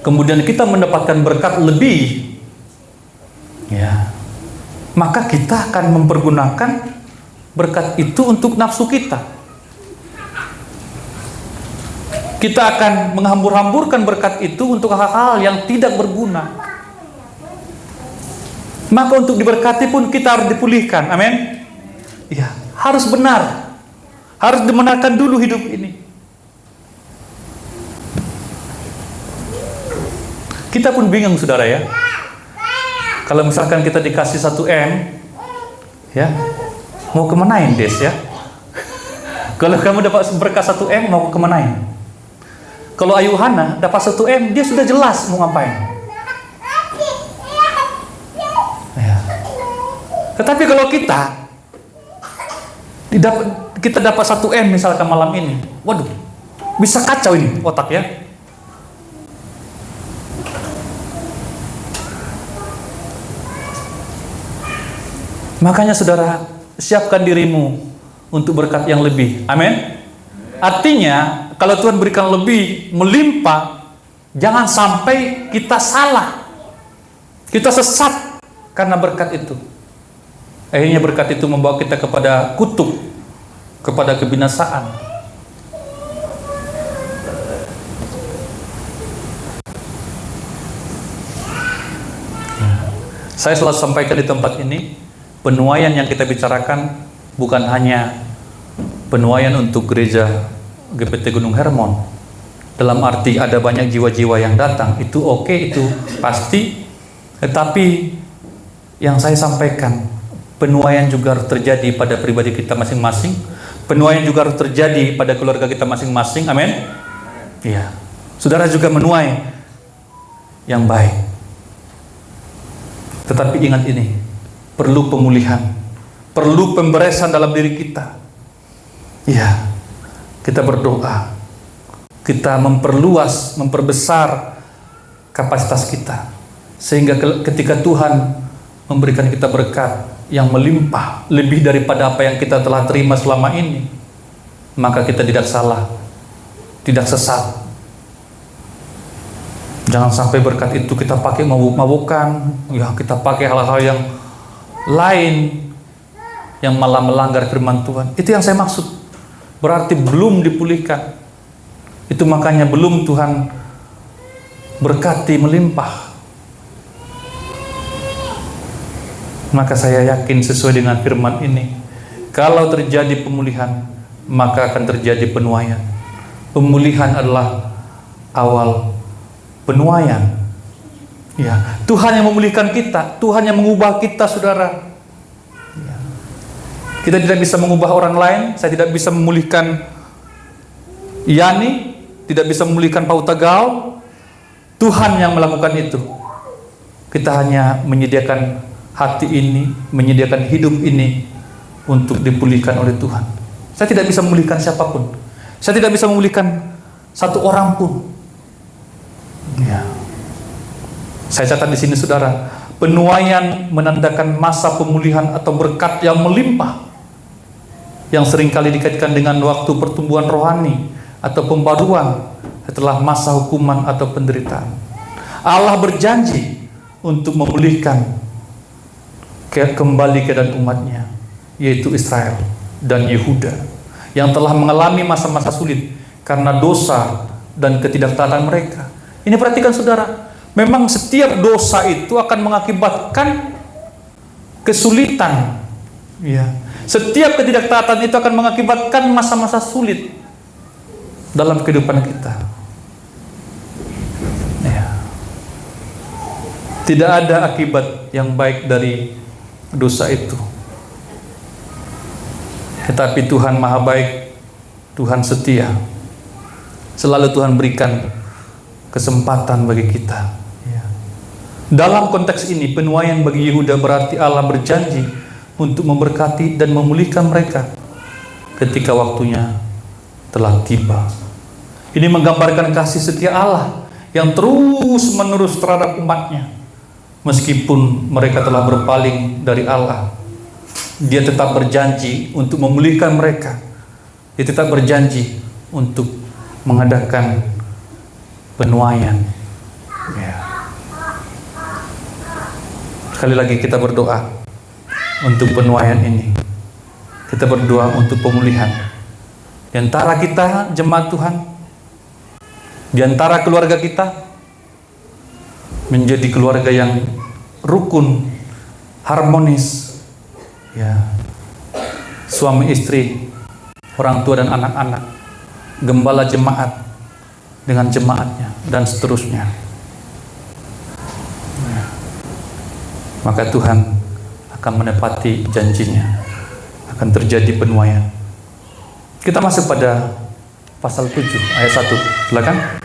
kemudian kita mendapatkan berkat lebih, ya, maka kita akan mempergunakan berkat itu untuk nafsu kita. Kita akan menghambur-hamburkan berkat itu untuk hal-hal yang tidak berguna. Maka untuk diberkati pun kita harus dipulihkan. Amin. Ya, harus benar. Harus dibenarkan dulu hidup ini. Kita pun bingung, saudara, ya. Kalau misalkan kita dikasih 1 M, ya, mau kemanain, Des, ya? Kalau kamu dapat berkat 1 M, mau kemanain? Kalau Ayuhana dapat 1 M, dia sudah jelas mau ngapain. Tetapi kalau kita dapat 1 M misalkan malam ini, waduh, Bisa kacau ini otak ya. Makanya saudara, siapkan dirimu untuk berkat yang lebih. Amin. Artinya, kalau Tuhan berikan lebih, melimpah, jangan sampai kita salah. Kita sesat karena berkat itu. Akhirnya berkat itu membawa kita kepada kutuk, kepada kebinasaan. Saya selalu sampaikan di tempat ini, penuaian yang kita bicarakan bukan hanya penuaian untuk gereja GPT Gunung Hermon. Dalam arti ada banyak jiwa-jiwa yang datang, itu oke, itu pasti. Tetapi yang saya sampaikan, penuaian juga harus terjadi pada pribadi kita masing-masing. Penuaian juga harus terjadi pada keluarga kita masing-masing. Amin. Iya. Saudara juga menuai yang baik. Tetapi ingat ini, perlu pemulihan, perlu pemberesan dalam diri kita. Ya, kita berdoa, kita memperluas, memperbesar kapasitas kita, sehingga ketika Tuhan memberikan kita berkat yang melimpah, lebih daripada apa yang kita telah terima selama ini, maka kita tidak salah, tidak sesat. Jangan sampai berkat itu kita pakai mabuk-mabukan, ya kita pakai hal-hal yang lain yang malah melanggar firman Tuhan. Itu yang saya maksud. Berarti belum dipulihkan. Itu makanya belum Tuhan berkati melimpah. Maka saya yakin sesuai dengan firman ini, kalau terjadi pemulihan, maka akan terjadi penuaian. Pemulihan adalah awal penuaian. Ya, Tuhan yang memulihkan kita, Tuhan yang mengubah kita, saudara. Ya. Kita tidak bisa mengubah orang lain. Saya tidak bisa memulihkan Yani, tidak bisa memulihkan Pautagao. Tuhan yang melakukan itu. Kita hanya menyediakan hati ini, menyediakan hidup ini untuk dipulihkan oleh Tuhan. Saya tidak bisa memulihkan siapapun. Saya tidak bisa memulihkan satu orang pun. Ya. Saya catat di sini, saudara, penuaian menandakan masa pemulihan atau berkat yang melimpah, yang seringkali dikaitkan dengan waktu pertumbuhan rohani atau pembaruan setelah masa hukuman atau penderitaan. Allah berjanji untuk memulihkan kembali keadaan umatnya, yaitu Israel dan Yehuda, yang telah mengalami masa-masa sulit karena dosa dan ketidaktaatan mereka. Ini perhatikan, saudara, memang setiap dosa itu akan mengakibatkan kesulitan. Ya. Setiap ketidaktaatan itu akan mengakibatkan masa-masa sulit dalam kehidupan kita. Ya. Tidak ada akibat yang baik dari dosa itu. Tetapi Tuhan Maha Baik, Tuhan setia. Selalu Tuhan berikan kesempatan bagi kita. Ya. Dalam konteks ini, penuaian bagi Yehuda berarti Allah berjanji untuk memberkati dan memulihkan mereka ketika waktunya telah tiba. Ini menggambarkan kasih setia Allah yang terus menerus terhadap umatnya. Meskipun mereka telah berpaling dari Allah, Dia tetap berjanji untuk memulihkan mereka. Dia tetap berjanji untuk mengadakan penuaian. Ya. Sekali lagi kita berdoa untuk penuaian ini. Kita berdoa untuk pemulihan di antara kita, jemaat Tuhan, di antara keluarga kita, menjadi keluarga yang rukun, harmonis. Ya. Suami istri, orang tua dan anak-anak, gembala jemaat dengan jemaatnya, dan seterusnya. Ya. Maka Tuhan akan menepati janjinya, akan terjadi penuaian. Kita masuk pada pasal 7 ayat 1. Silakan.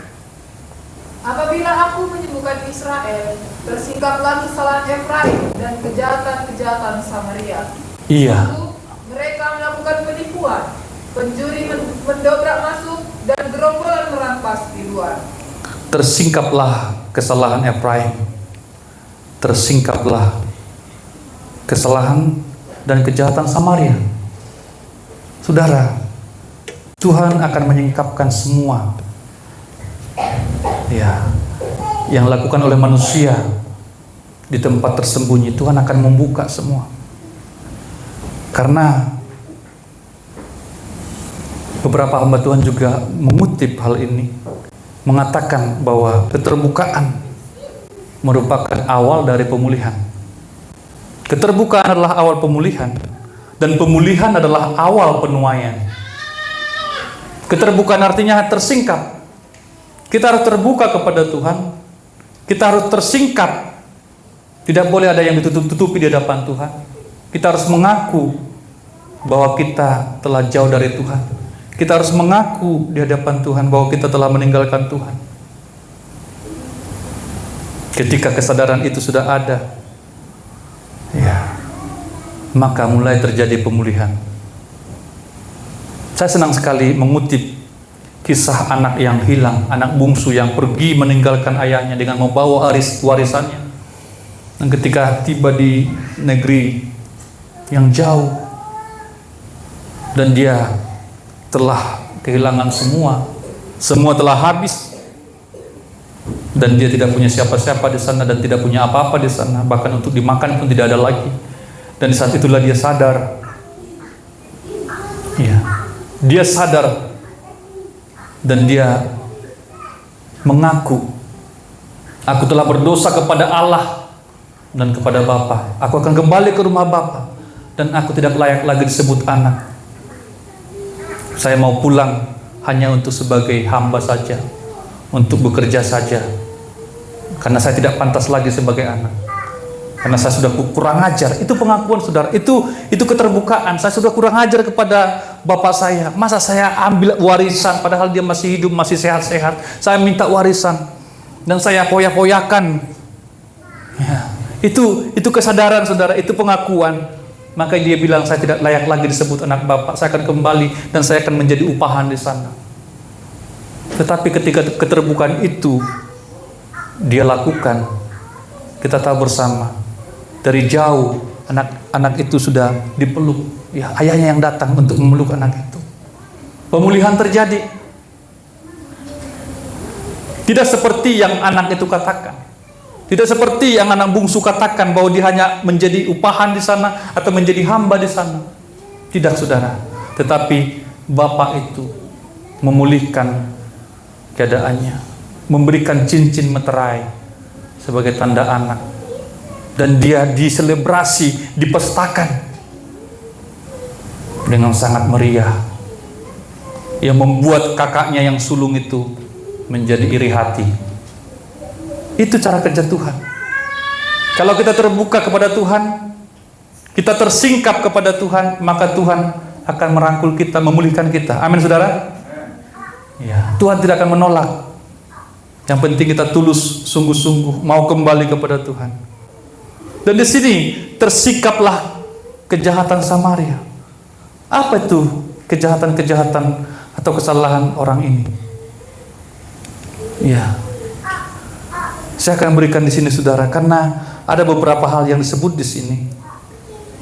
Apabila aku menyembuhkan Israel, tersingkaplah kesalahan Efraim dan kejahatan-kejahatan Samaria. Iya. Lalu mereka melakukan penipuan, pencuri mendobrak masuk, dan gerombolan merampas di luar. Tersingkaplah kesalahan Efraim, tersingkaplah kesalahan dan kejahatan Samaria. Saudara, Tuhan akan menyingkapkan semua ya yang dilakukan oleh manusia di tempat tersembunyi. Tuhan akan membuka semua. Karena beberapa hamba Tuhan juga mengutip hal ini, mengatakan bahwa keterbukaan merupakan awal dari pemulihan. Keterbukaan adalah awal pemulihan, dan pemulihan adalah awal penuaian. Keterbukaan artinya tersingkap. Kita harus terbuka kepada Tuhan. Kita harus tersingkap. Tidak boleh ada yang ditutup-tutupi di hadapan Tuhan. Kita harus mengaku bahwa kita telah jauh dari Tuhan. Kita harus mengaku di hadapan Tuhan bahwa kita telah meninggalkan Tuhan. Ketika kesadaran itu sudah ada, ya, maka mulai terjadi pemulihan. Saya senang sekali mengutip kisah anak yang hilang, anak bungsu yang pergi meninggalkan ayahnya dengan membawa warisannya. Dan ketika tiba di negeri yang jauh, dan dia telah kehilangan semua telah habis, dan dia tidak punya siapa-siapa di sana dan tidak punya apa-apa di sana, bahkan untuk dimakan pun tidak ada lagi. Dan di saat itulah dia sadar, ya, dia sadar dan dia mengaku, aku telah berdosa kepada Allah dan kepada Bapa. Aku akan kembali ke rumah Bapa dan aku tidak layak lagi disebut anak. Saya mau pulang hanya untuk sebagai hamba saja, untuk bekerja saja, karena saya tidak pantas lagi sebagai anak, karena saya sudah kurang ajar. Itu pengakuan saudara, itu keterbukaan. Saya sudah kurang ajar kepada bapak saya. Masa saya ambil warisan padahal dia masih hidup, masih sehat-sehat. Saya minta warisan dan saya foya-foyakan. Ya, itu kesadaran saudara, itu pengakuan. Maka dia bilang, saya tidak layak lagi disebut anak bapak. Saya akan kembali dan saya akan menjadi upahan di sana. Tetapi ketika keterbukaan itu dia lakukan, kita tahu bersama, dari jauh anak itu sudah dipeluk. Ya, ayahnya yang datang untuk memeluk anak itu. Pemulihan terjadi. Tidak seperti yang anak itu katakan. Tidak seperti yang anak bungsu katakan bahwa dia hanya menjadi upahan di sana atau menjadi hamba di sana. Tidak saudara. Tetapi bapak itu memulihkan keadaannya, memberikan cincin meterai sebagai tanda anak, dan dia diselebrasi, dipestakan dengan sangat meriah, yang membuat kakaknya yang sulung itu menjadi iri hati. Itu cara kerja Tuhan. Kalau kita terbuka kepada Tuhan, kita tersingkap kepada Tuhan, maka Tuhan akan merangkul kita, memulihkan kita. Amin saudara. Ya, Tuhan tidak akan menolak. Yang penting kita tulus, sungguh-sungguh mau kembali kepada Tuhan. Dan di sini tersikaplah kejahatan Samaria. Apa itu kejahatan-kejahatan atau kesalahan orang ini? Ya, saya akan berikan di sini saudara, karena ada beberapa hal yang disebut di sini.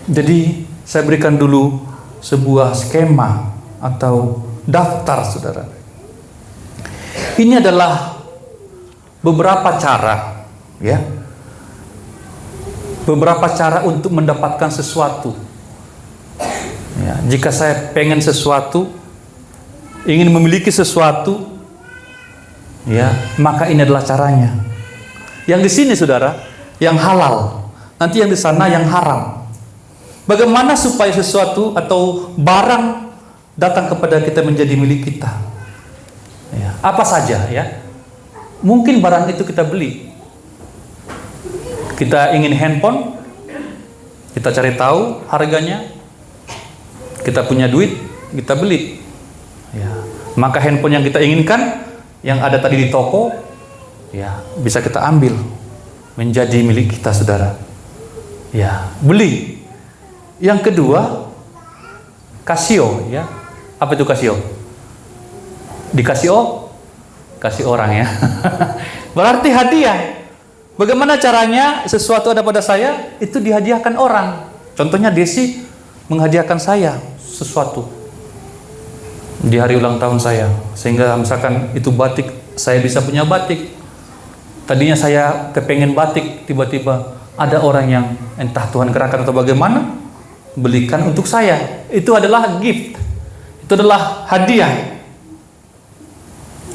Jadi saya berikan dulu sebuah skema atau daftar saudara. Ini adalah beberapa cara, ya, beberapa cara untuk mendapatkan sesuatu. Ya, jika saya pengen sesuatu, ingin memiliki sesuatu, ya, maka ini adalah caranya. Yang di sini saudara, yang halal, nanti yang di sana yang haram. Bagaimana supaya sesuatu atau barang datang kepada kita menjadi milik kita? Ya, apa saja ya? Mungkin barang itu kita beli. Kita ingin handphone, kita cari tahu harganya, kita punya duit, kita beli. Ya, maka handphone yang kita inginkan, yang ada tadi di toko, ya, bisa kita ambil menjadi milik kita saudara. Ya, beli. Yang kedua, Casio, ya. Apa itu Casio? Dikasih kasih orang ya. Berarti hadiah. Bagaimana caranya sesuatu ada pada saya itu dihadiahkan orang. Contohnya Desi menghadiahkan saya sesuatu di hari ulang tahun saya, sehingga misalkan itu batik, saya bisa punya batik. Tadinya saya kepengen batik, tiba-tiba ada orang yang entah Tuhan gerakkan atau bagaimana belikan untuk saya. Itu adalah gift, itu adalah hadiah.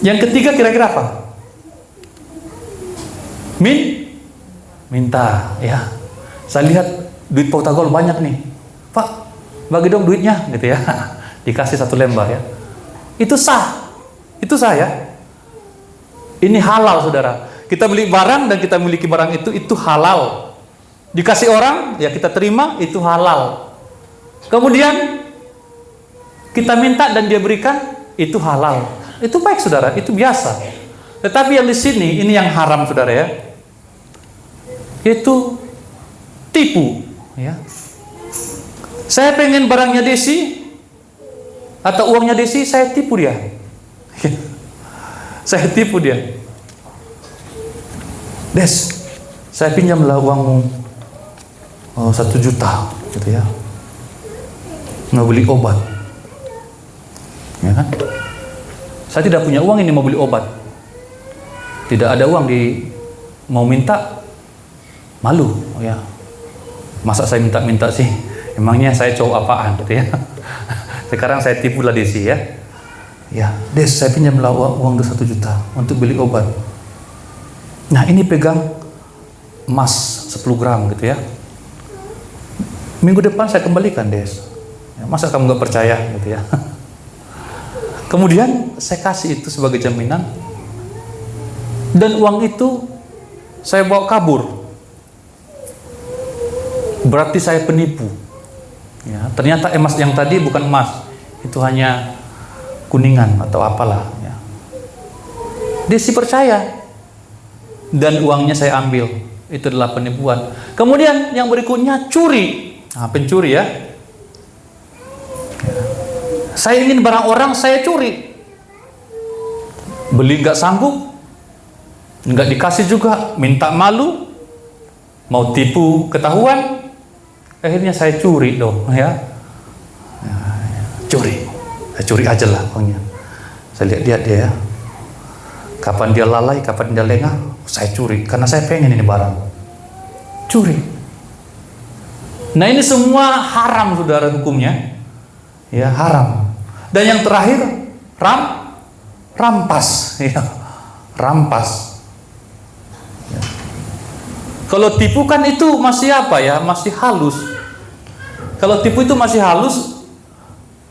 Yang ketiga kira-kira apa? Minta ya. Saya lihat duit Potagol banyak nih, Pak bagi dong duitnya gitu ya. Dikasih 1 lembar ya. Itu sah ya. Ini halal saudara. Kita beli barang dan kita miliki barang itu halal. Dikasih orang ya kita terima, itu halal. Kemudian kita minta dan dia berikan, itu halal. Itu baik saudara, itu biasa. Tetapi yang di sini ini yang haram saudara ya. Yaitu tipu ya. Saya pengen barangnya Desi atau uangnya Desi, saya tipu dia. Saya tipu dia. Des, saya pinjamlah uangmu 1 juta gitu ya. Mau beli obat. Ya kan? Saya tidak punya uang ini mau beli obat. Tidak ada uang mau minta, malu ya. Masa saya minta-minta sih? Emangnya saya cowok apaan gitu ya. Sekarang saya tipulah Desi ya. Ya, Des, saya pinjamlah uang 1 juta untuk beli obat. Nah, ini pegang emas 10 gram gitu ya. Minggu depan saya kembalikan, Des. Ya, masa kamu nggak percaya gitu ya. Kemudian saya kasih itu sebagai jaminan. Dan uang itu saya bawa kabur. Berarti saya penipu. Ya, ternyata emas yang tadi bukan emas, itu hanya kuningan atau apalah. Ya. Desi percaya dan uangnya saya ambil. Itu adalah penipuan. Kemudian yang berikutnya curi. Nah, pencuri ya. Saya ingin barang orang, saya curi. Beli nggak sanggup, nggak dikasih juga, minta malu, mau tipu ketahuan. Akhirnya saya curi dong ya. Curi. Saya curi aja lah uangnya. Saya lihat dia ya. Kapan dia lalai, kapan dia lengah, saya curi karena saya pengen ini barang. Curi. Nah, ini semua haram saudara hukumnya. Ya, haram. Dan yang terakhir rampas ya. Rampas. Ya. Kalau tipu kan itu masih apa ya? Masih halus. Kalau tipu itu masih halus.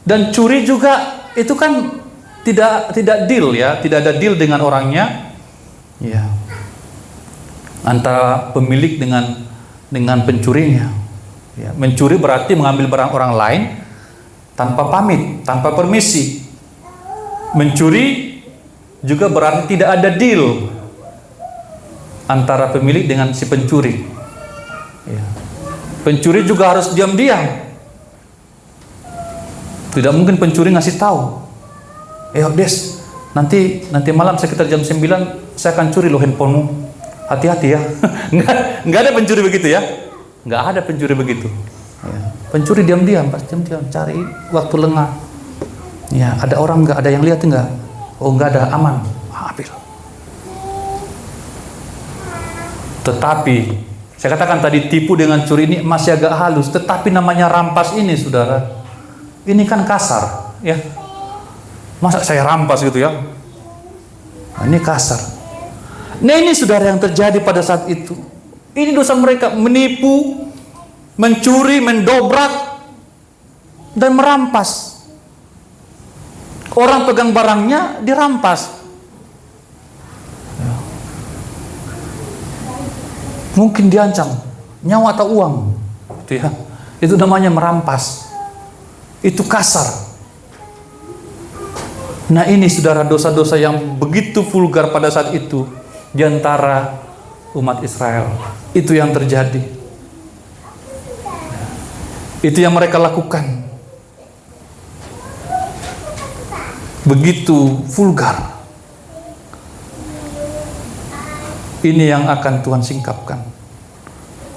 Dan curi juga itu kan tidak deal ya, tidak ada deal dengan orangnya. Ya. Antara pemilik dengan pencurinya. Ya, mencuri berarti mengambil barang orang lain tanpa pamit, tanpa permisi. Mencuri juga berarti tidak ada deal antara pemilik dengan si pencuri. Ya. Pencuri juga harus diam-diam. Tidak mungkin pencuri ngasih tahu. Des, nanti malam sekitar jam 9 saya akan curi loh handphonemu. Hati-hati ya. Nggak ada pencuri begitu ya. Nggak ada pencuri begitu. Ya. Pencuri diam-diam, pas diam-diam cari waktu lengah. Ya, ada orang nggak, ada yang lihat nggak? Oh, nggak ada, aman. Ambil. Tetapi saya katakan tadi tipu dengan curi ini masih agak halus, tetapi namanya rampas ini saudara, ini kan kasar ya. Masa saya rampas gitu ya? Nah, ini kasar. Nah, ini saudara yang terjadi pada saat itu. Ini dosa mereka, menipu, mencuri, mendobrak, dan merampas. Orang pegang barangnya dirampas. Mungkin diancam nyawa atau uang, gitu ya. Itu namanya merampas. Itu kasar. Nah, ini saudara dosa-dosa yang begitu vulgar pada saat itu di antara umat Israel. Itu yang terjadi. Itu yang mereka lakukan. begitu vulgar. Ini yang akan Tuhan singkapkan.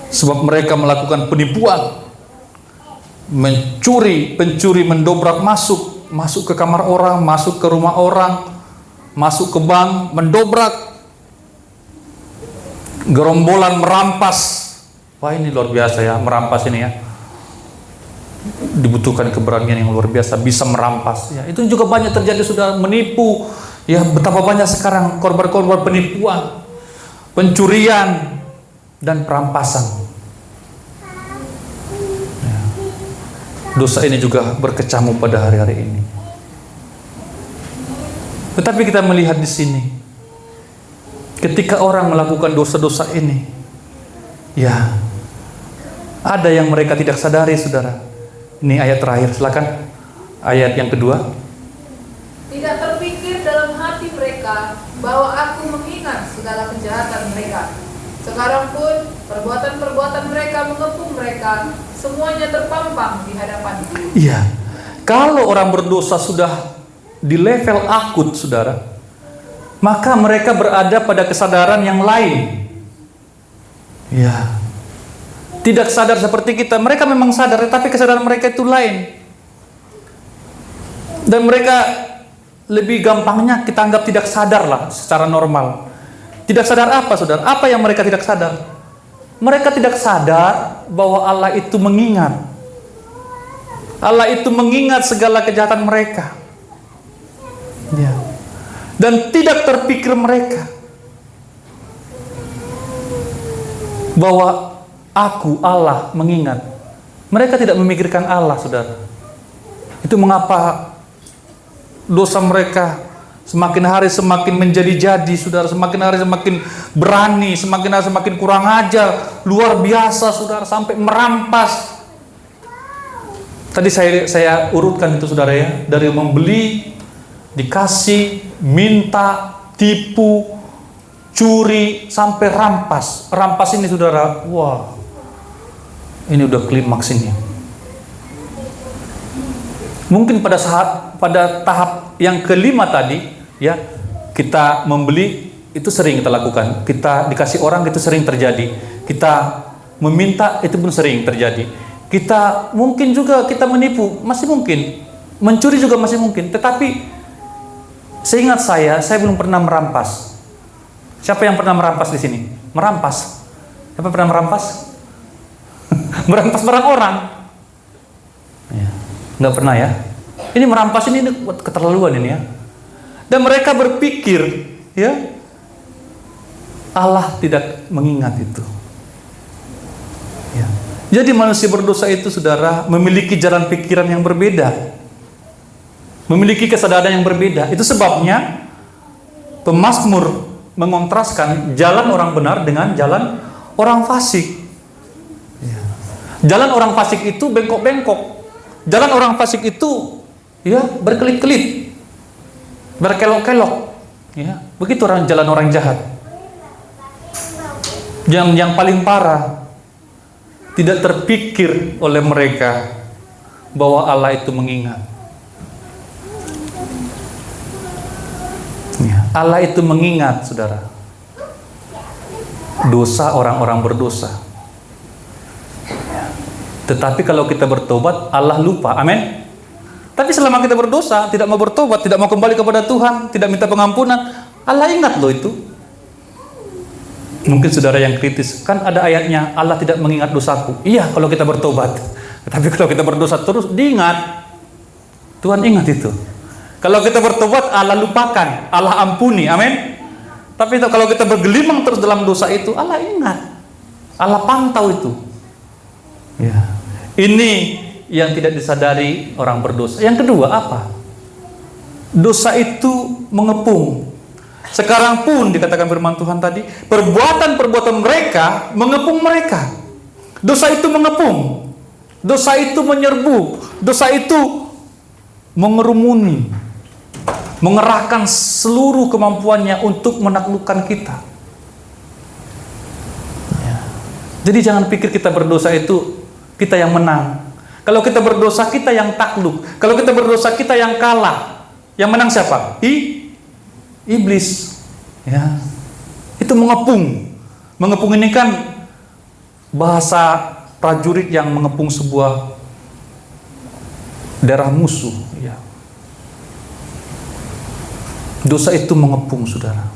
Sebab mereka melakukan penipuan, pencuri mendobrak masuk ke kamar orang, masuk ke rumah orang, masuk ke bank, mendobrak, gerombolan merampas. Wah, ini luar biasa ya, merampas ini ya. Dibutuhkan keberanian yang luar biasa, bisa merampas ya. Itu juga banyak terjadi, sudah menipu ya. Betapa banyak sekarang korban-korban penipuan, pencurian dan perampasan ya. Dosa ini juga berkecamuk pada hari-hari ini. Tetapi kita melihat di sini, ketika orang melakukan dosa-dosa ini ya, ada yang mereka tidak sadari, saudara. Ini ayat terakhir, silakan. Ayat yang kedua. Tidak terpikir dalam hati mereka bahwa aku mengingat segala kejahatan mereka. Sekarang pun perbuatan-perbuatan mereka mengepung mereka, semuanya terpampang di hadapanku. Iya. Kalau orang berdosa sudah di level akut, saudara, maka mereka berada pada kesadaran yang lain. Ya. Tidak sadar seperti kita. Mereka memang sadar, tapi kesadaran mereka itu lain. Dan mereka lebih gampangnya kita anggap tidak sadar lah secara normal. Tidak sadar apa, saudara? Apa yang mereka tidak sadar? Mereka tidak sadar bahwa Allah itu mengingat. Allah itu mengingat segala kejahatan mereka. Ya. Dan tidak terpikir mereka bahwa aku Allah mengingat. Mereka tidak memikirkan Allah, saudara. Itu mengapa dosa mereka semakin hari semakin menjadi-jadi, saudara. Semakin hari semakin berani, semakin hari semakin kurang ajar, luar biasa, saudara, sampai merampas. Tadi saya urutkan itu, saudara ya, dari membeli, dikasih, minta, tipu, curi, sampai rampas. Rampas ini, saudara, wah, ini udah klimaks ini. Mungkin pada tahap yang kelima tadi, ya, kita membeli itu sering kita lakukan. Kita dikasih orang itu sering terjadi. Kita meminta itu pun sering terjadi. Kita mungkin juga kita menipu, masih mungkin. Mencuri juga masih mungkin. Tetapi seingat saya belum pernah merampas. Siapa yang pernah merampas di sini? Merampas. Siapa pernah merampas? Merampas barang orang. Ya, nggak pernah ya. Ini merampas ini keterlaluan ini ya. Dan mereka berpikir, ya, Allah tidak mengingat itu. Ya. Jadi manusia berdosa itu, saudara, memiliki jalan pikiran yang berbeda, memiliki kesadaran yang berbeda. Itu sebabnya pemazmur mengontraskan jalan orang benar dengan jalan orang fasik. Ya. Jalan orang fasik itu bengkok-bengkok. Jalan orang fasik itu, ya, berkelit-kelit, berkelok-kelok. Ya, begitu jalan orang jahat. Yang paling parah, tidak terpikir oleh mereka bahwa Allah itu mengingat. Ya, Allah itu mengingat, saudara, dosa orang-orang berdosa. Tetapi kalau kita bertobat, Allah lupa. Amin. Tapi selama kita berdosa, tidak mau bertobat, tidak mau kembali kepada Tuhan, tidak minta pengampunan, Allah ingat loh itu. Mungkin saudara yang kritis, kan ada ayatnya, Allah tidak mengingat dosaku. Iya, kalau kita bertobat. Tapi kalau kita berdosa terus, diingat. Tuhan ingat itu. Kalau kita bertobat, Allah lupakan, Allah ampuni. Amin. Tapi kalau kita bergelimang terus dalam dosa itu, Allah ingat. Allah pantau itu. Ya. Ini yang tidak disadari orang berdosa. Yang kedua apa? Dosa itu mengepung. Sekarang pun dikatakan firman Tuhan tadi, perbuatan-perbuatan mereka mengepung mereka. Dosa itu mengepung. Dosa itu menyerbu. Dosa itu mengerumuni, mengerahkan seluruh kemampuannya untuk menaklukkan kita. Ya. Jadi jangan pikir kita berdosa itu kita yang menang. Kalau kita berdosa, kita yang takluk. Kalau kita berdosa, kita yang kalah. Yang menang siapa? Iblis. Ya. Itu mengepung. Mengepung ini kan bahasa prajurit yang mengepung sebuah daerah musuh. Ya. Dosa itu mengepung, saudara.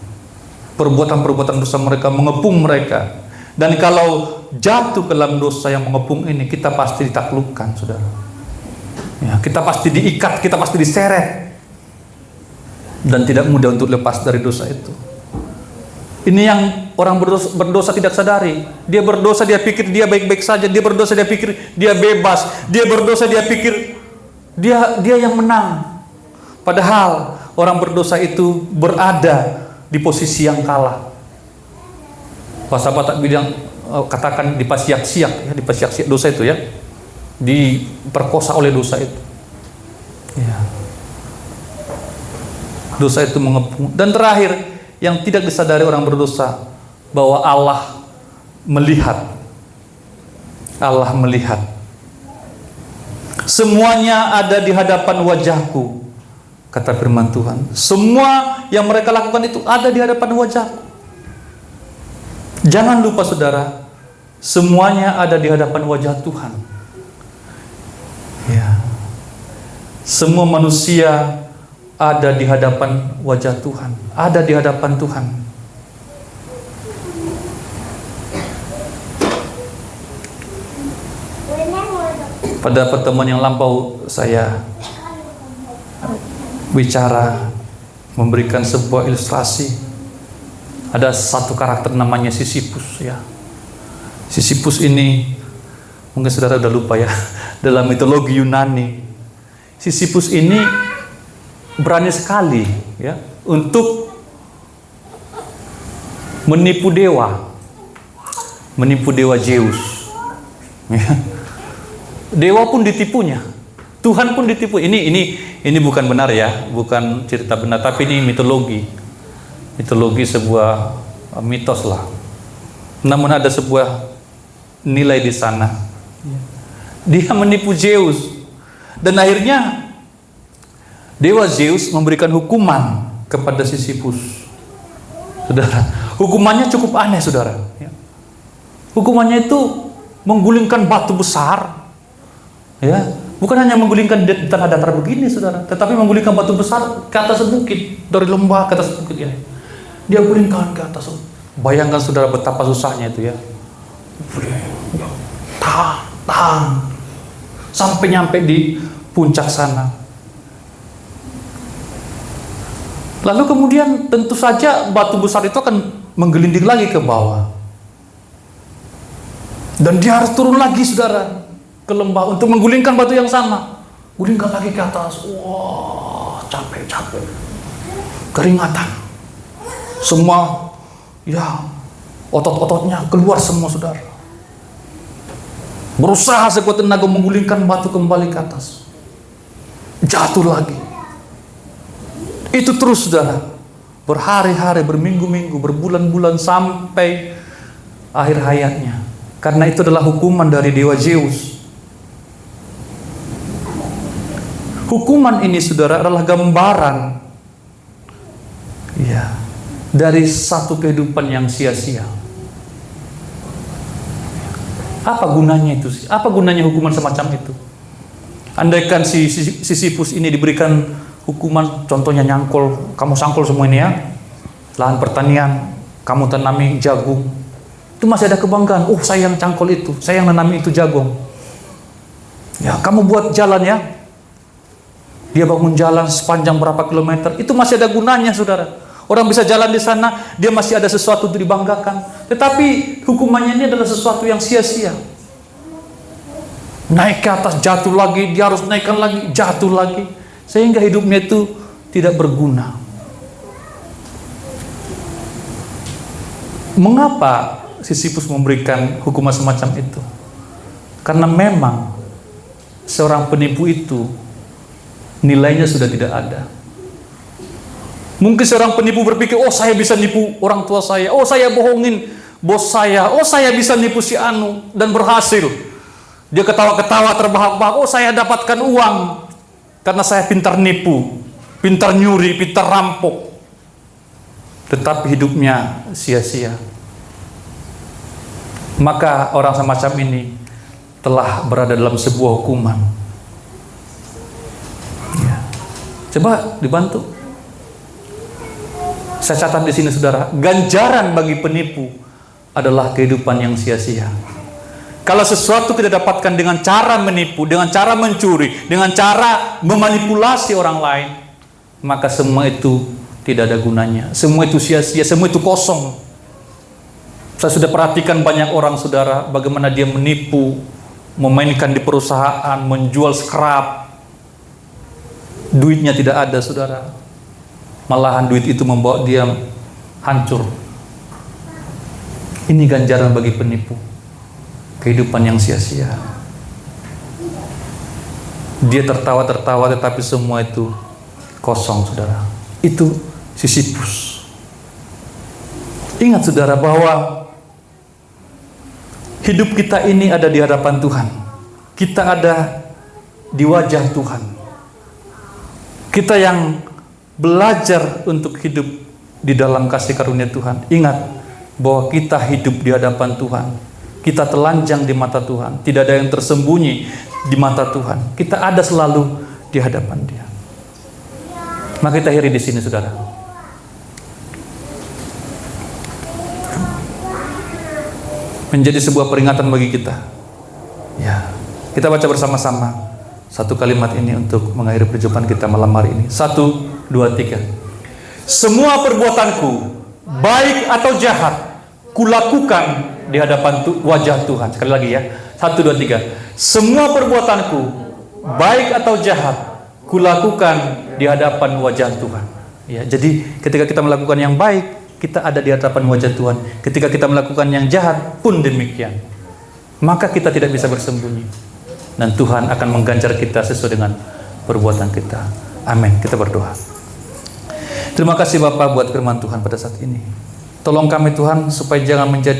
Perbuatan-perbuatan dosa mereka mengepung mereka. Dan kalau jatuh ke dalam dosa yang mengepung ini, kita pasti ditaklukkan, saudara. Ya, kita pasti diikat, kita pasti diseret. Dan tidak mudah untuk lepas dari dosa itu. Ini yang orang berdosa tidak sadari. Dia berdosa, dia pikir dia baik-baik saja. Dia berdosa, dia pikir dia bebas. Dia berdosa, dia pikir dia yang menang. Padahal orang berdosa itu berada di posisi yang kalah. Sahabat bilang, katakan dipasiak-siak, ya, dipasiak-siak dosa itu ya, diperkosa oleh dosa itu. Ya. Dosa itu mengepung. Dan terakhir, yang tidak disadari orang berdosa, bahwa Allah melihat. Allah melihat. Semuanya ada di hadapan wajahku, kata firman Tuhan. Semua yang mereka lakukan itu ada di hadapan wajahku. Jangan lupa, saudara, semuanya ada di hadapan wajah Tuhan. Ya. Semua manusia ada di hadapan wajah Tuhan, ada di hadapan Tuhan. Pada pertemuan yang lampau saya bicara, memberikan sebuah ilustrasi. Ada satu karakter namanya Sisyphus, ya. Sisyphus ini mungkin saudara udah lupa ya, dalam mitologi Yunani. Sisyphus ini berani sekali ya untuk menipu dewa Zeus. Ya. Dewa pun ditipunya, Tuhan pun ditipu. Ini bukan benar ya, bukan cerita benar, tapi ini mitologi sebuah mitos lah. Namun ada sebuah nilai di sana. Dia menipu Zeus, dan akhirnya dewa Zeus memberikan hukuman kepada Sisyphus. Saudara, hukumannya cukup aneh, saudara. Hukumannya itu menggulingkan batu besar, ya. Bukan hanya menggulingkan di tanah datar begini, saudara, tetapi menggulingkan batu besar ke atas bukit, dari lembah ke atas bukit ini. Dia gulingkan ke atas. Bayangkan, saudara, betapa susahnya itu ya. Tahan, sampai nyampe di puncak sana. Lalu kemudian tentu saja batu besar itu akan menggelinding lagi ke bawah. Dan dia harus turun lagi, saudara, ke lembah untuk menggulingkan batu yang sama. Gulingkan lagi ke atas. Wah, capek. Keringatan. Semua ya otot-ototnya keluar semua, saudara. Berusaha sekuat tenaga menggulingkan batu kembali ke atas. Jatuh lagi. Itu terus, saudara. Berhari-hari, berminggu-minggu, berbulan-bulan, sampai akhir hayatnya. Karena itu adalah hukuman dari dewa Zeus. Hukuman ini, saudara, adalah gambaran ya, dari satu kehidupan yang sia-sia. Apa gunanya itu? Apa gunanya hukuman semacam itu? Andaikan si Sisyphus ini diberikan hukuman, contohnya nyangkul, kamu sangkul semua ini ya, lahan pertanian, kamu tanami jagung, itu masih ada kebanggaan. Oh, saya yang cangkul itu, saya yang nanami itu jagung. Ya, kamu buat jalan ya, dia bangun jalan sepanjang berapa kilometer, itu masih ada gunanya, saudara. Orang bisa jalan di sana, dia masih ada sesuatu untuk dibanggakan. Tetapi hukumannya ini adalah sesuatu yang sia-sia. Naik ke atas, jatuh lagi, dia harus naikkan lagi, jatuh lagi, sehingga hidupnya itu tidak berguna. Mengapa Sisyphus memberikan hukuman semacam itu? Karena memang seorang penipu itu nilainya sudah tidak ada. Mungkin seorang penipu berpikir, oh saya bisa nipu orang tua saya, oh saya bohongin bos saya, oh saya bisa nipu si Anu dan berhasil. Dia ketawa-ketawa terbahak-bahak, oh saya dapatkan uang karena saya pintar nipu. pintar nyuri, pintar rampok, tetapi hidupnya sia-sia. Maka orang semacam ini telah berada dalam sebuah hukuman. Ya. Coba dibantu. Saya catat di sini saudara, ganjaran bagi penipu adalah kehidupan yang sia-sia. Kalau sesuatu kita dapatkan dengan cara menipu, dengan cara mencuri, dengan cara memanipulasi orang lain, maka semua itu tidak ada gunanya. Semua itu sia-sia, semua itu kosong. Saya sudah perhatikan banyak orang saudara, bagaimana dia menipu, memainkan di perusahaan, menjual scrap. Duitnya tidak ada saudara. Malahan duit itu membawa dia hancur. Ini ganjaran bagi penipu. Kehidupan yang sia-sia. Dia tertawa-tertawa tetapi semua itu kosong saudara. Itu Sisifus. Ingat saudara bahwa hidup kita ini ada di hadapan Tuhan. Kita ada di wajah Tuhan. Kita yang belajar untuk hidup di dalam kasih karunia Tuhan. Ingat bahwa kita hidup di hadapan Tuhan. Kita telanjang di mata Tuhan. Tidak ada yang tersembunyi di mata Tuhan. Kita ada selalu di hadapan Dia. Maka kita akhiri di sini saudara. Menjadi sebuah peringatan bagi kita. Ya, kita baca bersama-sama satu kalimat ini untuk mengakhiri perjumpaan kita malam hari ini. 1, 2, 3. Semua perbuatanku, baik atau jahat, kulakukan di hadapan wajah Tuhan. Sekali lagi ya. 1, 2, 3. Semua perbuatanku, baik atau jahat, kulakukan di hadapan wajah Tuhan. Ya, jadi ketika kita melakukan yang baik, kita ada di hadapan wajah Tuhan. Ketika kita melakukan yang jahat pun demikian. Maka kita tidak bisa bersembunyi. Dan Tuhan akan mengganjar kita sesuai dengan perbuatan kita. Amin. Kita berdoa. Terima kasih Bapak buat firman Tuhan pada saat ini. Tolong kami Tuhan supaya jangan menjadi